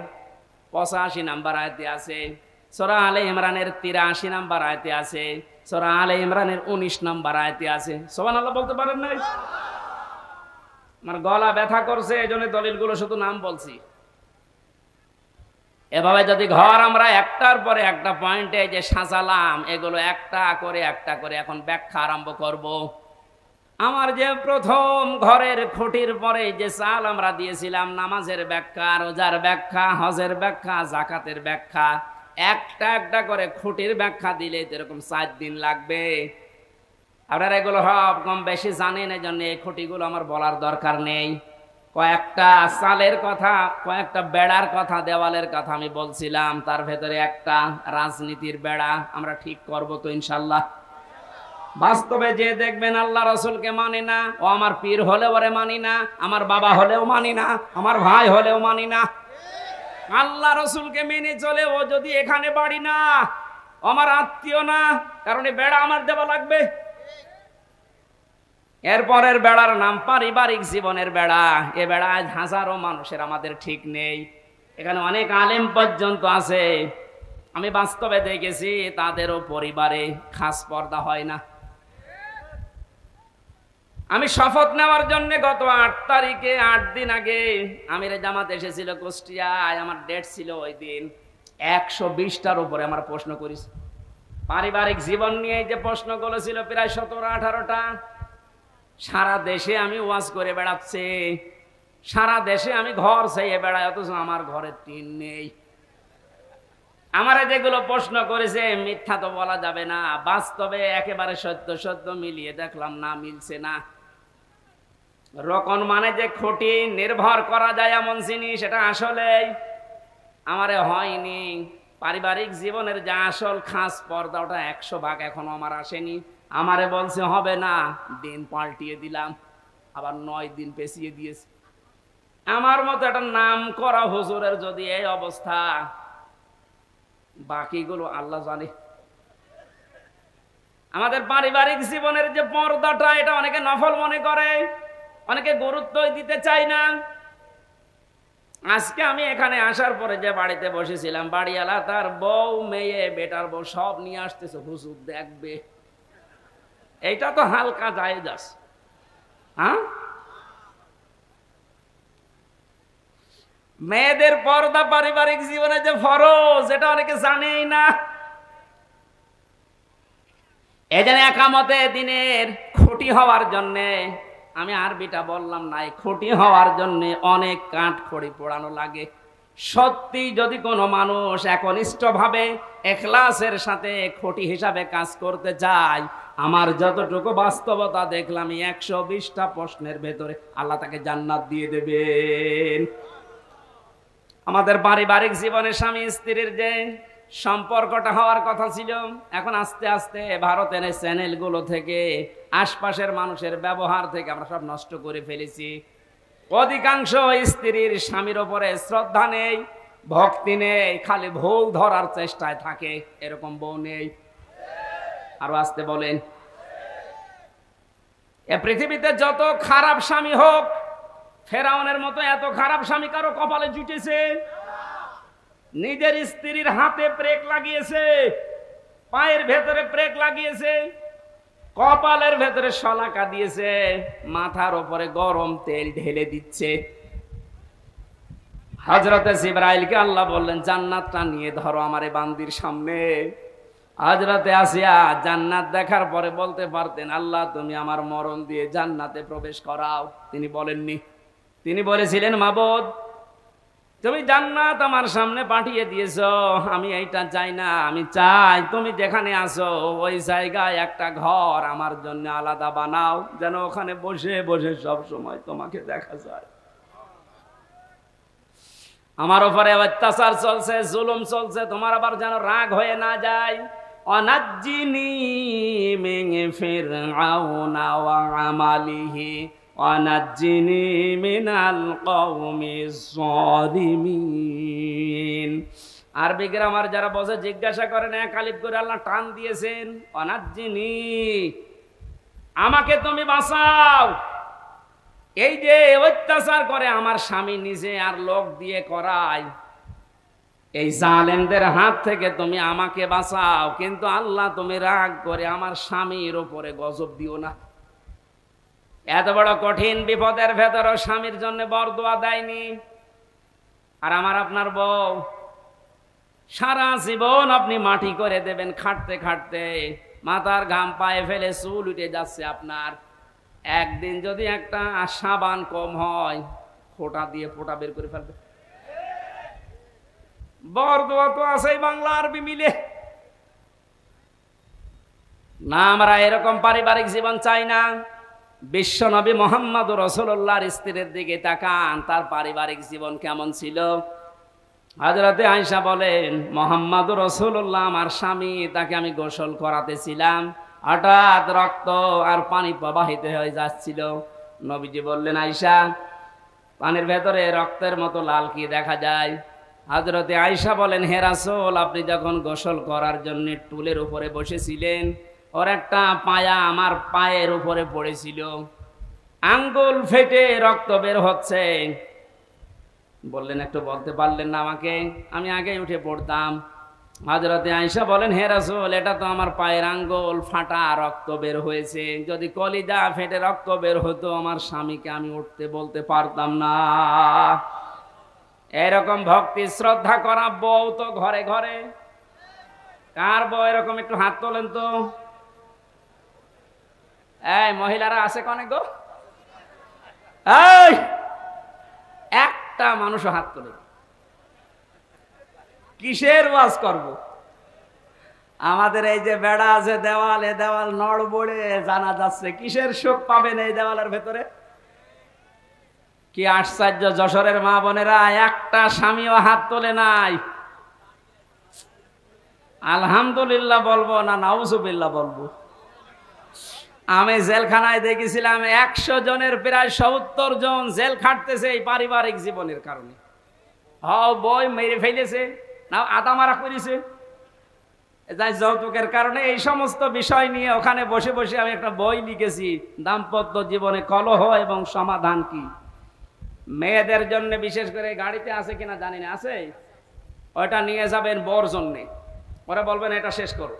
85 নম্বর আয়াতে আছে, সূরা আলে ইমরানের 83 নম্বর আয়াতে আছে, সূরা আলে ইমরানের 19 নম্বর আয়াতে আছে। সুবহানাল্লাহ বলতে পারেন নাই? আমার গলা ব্যথা করছে, এই জন্য দলিলগুলো শুধু নাম বলছি। এভাবে যদি ঘর আমরা একটার পরে একটা পয়েন্টে যে সাজালাম, এগুলো একটা করে এখন ব্যাখ্যা আরম্ভ করব। আমার যে প্রথম ঘরের খুঁটির পরে যে চাল আমরা দিয়েছিলাম, নামাজের ব্যাখ্যা, রোজার ব্যাখ্যা, হজের ব্যাখ্যা, জাকাতের ব্যাখ্যা, একটা করে খুঁটির ব্যাখ্যা দিলে এরকম 4 দিন লাগবে। আপনারা এগুলো সব কম বেশি জানেন, এই জন্য এই খুঁটিগুলো আমার বলার দরকার নেই। কয়েকটা চালের কথা, কয়েকটা বেড়ার কথা, দেওয়ালের কথা আমি বলছিলাম, তার ভেতরে একটা রাজনীতির বেড়া আমরা ঠিক করব তো ইনশাল্লাহ। বাস্তবে যে দেখবেন আল্লাহ রসুলকে মানে না, ও আমার পীর হলেও ওরে মানি না, আমার বাবা হলেও মানি না, আমার ভাই হলেও মানি না। আল্লাহ রসুলকে মেনে চলে ও যদি এখানে বাড়ি না, আমার আত্মীয় না, কারণ এই বেড়া আমার দেওয়া লাগবে। এরপরের বেড়ার নাম পারিবারিক জীবনের বেড়া। এ বেড়ায় হাজারো মানুষের আমাদের ঠিক নেই, এখানে অনেক আলেম পর্যন্ত আছে। আমি বাস্তবে দেখেছি তাদেরও পরিবারে খাস পর্দা হয় না। আমি শপথ নেওয়ার জন্য গত 8 তারিখে 8 দিন আগে আমির জামাত এসেছিল কুষ্টিয়ায়, আমার ডেট ছিল ওই দিন। 120টার উপরে আমার প্রশ্ন করিস পারিবারিক জীবন নিয়ে, যে প্রশ্নগুলো ছিল প্রায় 17-18টা। সারা দেশে আমি ওয়াজ করে বেড়াচ্ছি, সারা দেশে আমি ঘর চাইয়ে বেড়াই, অথচ আমার ঘরে টিন নেই। আমারে যেগুলো প্রশ্ন করেছে মিথ্যা তো বলা যাবে না, বাস্তবে একেবারে সত্য মিলিয়ে দেখলাম না, মিলছে না। রকম মানে যে খুঁটি নির্ভর করা যায় এমন জিনিস, সেটা আসলে আমারে হয়নি। পারিবারিক জীবনের যে আসল খাস পর্দা, ওটা 100 ভাগ এখনো আমার আসেনি। আমারে বলছে হবে না, দিন পাল্টিয়ে দিলাম, আবার 9 দিন পেছিয়ে দিয়েছে। আমার মতো একটা নাম করা হুজুরের যদি এই অবস্থা, বাকিগুলো আল্লাহ জানে। আমাদের পারিবারিক জীবনের যে পর্দাটা, এটা অনেকে নফল মনে করে, অনেকে গুরুত্বই দিতে চায় না। আজকে আমি এখানে আসার পরে যে বাড়িতে বসেছিলাম, বাড়িওয়ালা তার বউ, মেয়ে, বেটার বউ সব নিয়ে আসতেছে, হুজুর দেখবে। এইটা তো হালকা জায়েজ আছে। হ্যাঁ, মেয়েদের পর্দা পারিবারিক জীবনে যে ফরজ, এটা অনেকে জানেই না। এজন্য একামতে দিনের খুঁটি হওয়ার জন্যে, আমি আরবিটা বললাম না, খুঁটি হওয়ার জন্য অনেক কাঠ খড়ি পোড়ানো লাগে। সত্যি যদি কোনো মানুষ একনিষ্ঠভাবে ইখলাসের সাথে খুঁটি হিসাবে কাজ করতে চায়, আমার যতটুকু বাস্তবতা দেখলাম, 120টা প্রশ্নের ভেতরে আল্লাহ তাকে জান্নাত দিয়ে দেবেন। আমাদের পারিবারিক জীবনে স্বামী স্ত্রীর যে সম্পর্কটা হওয়ার কথা ছিল, এখন আস্তে আস্তে ভারতের চ্যানেলগুলো থেকে, আশপাশের মানুষের ব্যবহার থেকে আমরা সব নষ্ট করে ফেলেছি। অধিকাংশ স্ত্রীর স্বামীর ওপরে শ্রদ্ধা নেই, ভক্তি নেই, খালি ভুল ধরার চেষ্টায় থাকে। এরকম বউ নেই? আরো আসতে বলেন। এ পৃথিবীতে যত খারাপ স্বামী হোক, ফেরাউনের মতো এত খারাপ স্বামী কারো কপালে জুটেছে? নিজের স্ত্রীর হাতে ব্রেক লাগিয়েছে, পায়ের ভেতরে ব্রেক লাগিয়েছে, কপালের ভেতরে শলাকা দিয়েছে, মাথার উপরে গরম তেল ঢেলে দিচ্ছে। হযরতে জিবরাইলকে আল্লাহ বললেন জান্নাতটা নিয়ে ধরো আমার এই বান্দির সামনে। হযরতে আসিয়া জান্নাত দেখার পরে বলতে পারতেন আল্লাহ তুমি আমার মরণ দিয়ে জান্নাতে প্রবেশ করাও, তিনি বলেননি। তিনি বলেছিলেন মাবুদ তুমি জান্নাত আমার সামনে পাঠিয়ে দিয়েছো, আমি এইটা চাই না, আমি চাই তুমি যেখানে আসো ওই জায়গায় একটা ঘর আমার জন্য আলাদা বানাও, যেন ওখানে বসে বসে সব সময় তোমাকে দেখা যায়। আমার উপরে অত্যাচার চলছে, জুলুম চলছে, তোমার আবার যেন রাগ হয়ে না যায়। অনাজ্জিনি মিন ফিরআউনা ওয়া আমালিহি ওয়ানাজ্জিনি মিনাল কওমিজ যালিমিন। আরবি গ্রামার যারা বসে জিজ্ঞাসা করেন এক আলিফ করে আল্লাহ টান দিয়েছেন, অনাজ্জিনি আমাকে তুমি বাঁচাও। এই যে অত্যাচার করে আমার স্বামী নিজে আর লোক দিয়ে করায়, এই জালেমদের হাত থেকে তুমি আমাকে বাঁচাও, কিন্তু আল্লাহ তুমি রাগ করে আমার স্বামীর উপরে গজব দিও না। এত বড় কঠিন বিপদের ভেতরও স্বামীর জন্য বরদোয়া দেয়নি। আর আমার আপনার বউ সারা জীবন আপনি মাটি করে দেবেন খাটতে খাটতে, মাথার ঘাম পায়ে ফেলে চুল উঠে যাচ্ছে আপনার, একদিন যদি একটা সাবান কম হয় ফোঁটা দিয়ে ফোঁটা বের করে ফেলবে। বরদোয়া তো আছেই বাংলা আরবি মিলে না। আমরা এরকম পারিবারিক জীবন চাই না। বিশ্ব নবী মুহাম্মদ রাসূলুল্লাহর স্ত্রীর দিকে তাকান, তার পারিবারিক জীবন কেমন ছিল। হযরতে আয়েশা বলেন মুহাম্মদ রাসূলুল্লাহ আমার স্বামী, তাকে আমি গোসল করাতেছিলাম, হঠাৎ রক্ত আর পানি প্রবাহিত হয়ে যাচ্ছিল। নবীজি বললেন আয়েশা পানির ভেতরে রক্তের মতো লাল কি দেখা যায়? হযরতে আয়েশা বলেন হে রাসূল আপনি যখন গোসল করার জন্য টুলের উপরে বসেছিলেন, ওর একটা পায়া আমার পায়ের উপরে পড়েছিল, আঙ্গুল ফেটে রক্ত বের হচ্ছে। বললেন একটু বলতে পারলেন না আমাকে, আমি আগে উঠে পড়তাম। হযরতে আয়েশা বলেন হে রাসূল এটা তো আমার পায়ের আঙ্গুল ফাটা, রক্ত বের হয়েছে, যদি কলিজা ফেটে রক্ত বের হতো আমার স্বামীকে আমি উঠতে বলতে পারতাম না। এরকম ভক্তি শ্রদ্ধা করা বউ তো ঘরে ঘরে। কার বউ এরকম একটু হাত তোলেন তো। এই মহিলারা আছে কনে গো? এই একটা মানুষ হাত তোলে। কিসের ওয়াজ করব? আমাদের এই যে বেড়া আছে দেওয়াল, এ দেওয়াল নড়বড়ে জানা যাচ্ছে, কিসের সুখ পাবেন এই দেওয়ালের ভেতরে? কি আশ্চর্য, যশোরের মা বোনেরা একটা স্বামীও হাত তোলে নাই। আলহামদুলিল্লাহ বলবো না নাউজুবিল্লাহ বলবো? আমি জেলখানায় দেখেছিলাম 100 জনের প্রায় 70 জন জেল খাটতেছে এই পারিবারিক জীবনের কারণে। বই মেরে ফেলেছে না আদা মারা করেছে, যৌতুকের কারণে। এই সমস্ত বিষয় নিয়ে ওখানে বসে বসে আমি একটা বই লিখেছি, দাম্পত্য জীবনে কলহ এবং সমাধান কি। মেয়েদের জন্য বিশেষ করে গাড়িতে আছে কিনা জানি না, আছে, ওইটা নিয়ে যাবেন বর জন্যে, ওরা বলবেন এটা শেষ করো।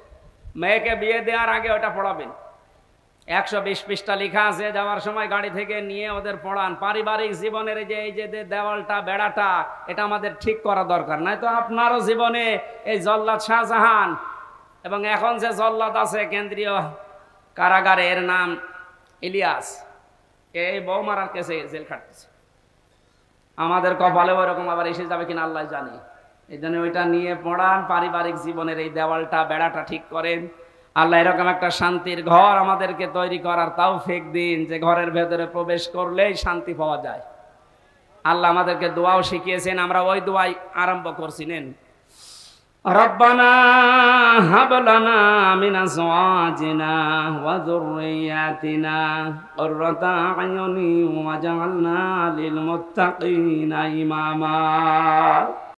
মেয়েকে বিয়ে দেওয়ার আগে ওটা পড়াবেন, 120 পৃষ্ঠা লেখা আছে, যাওয়ার সময় গাড়ি থেকে নিয়ে ওদের পড়ান। পারিবারিক জীবনের এই যে দেওয়ালটা বেড়াটা এটা আমাদের ঠিক করা দরকার, নয়তো আপনারও জীবনে এই জল্লাদ শাহজাহান এবং এখন যে জল্লাদ আছে কেন্দ্রীয় কারাগারে, এর নাম ইলিয়াস, এই বউ মারার কেসে জেল খাটতেছে। আমাদের কপালে ওইরকম আবার এসে যাবে কিনা আল্লাহ জানে। এই জন্য ওইটা নিয়ে পড়ান, পারিবারিক জীবনের এই দেওয়ালটা বেড়াটা ঠিক করেন। আল্লাহ এরকম একটা শান্তির ঘর আমাদেরকে তৈরি করার তৌফিক দিন, যে ঘরের ভেতরে প্রবেশ করলেই শান্তি পাওয়া যায়। আল্লাহ আমাদেরকে দোয়াও শিখিয়েছেন, আমরা ওই দোয়াই আরম্ভ করছি। নেন রব্বানা হাব লানা মিন আজওয়াজিনা ওয়া যুররিয়াতিনা কুররাতা আয়ুনি ওয়াজআলনা লিল মুত্তাকিনা ইমামা।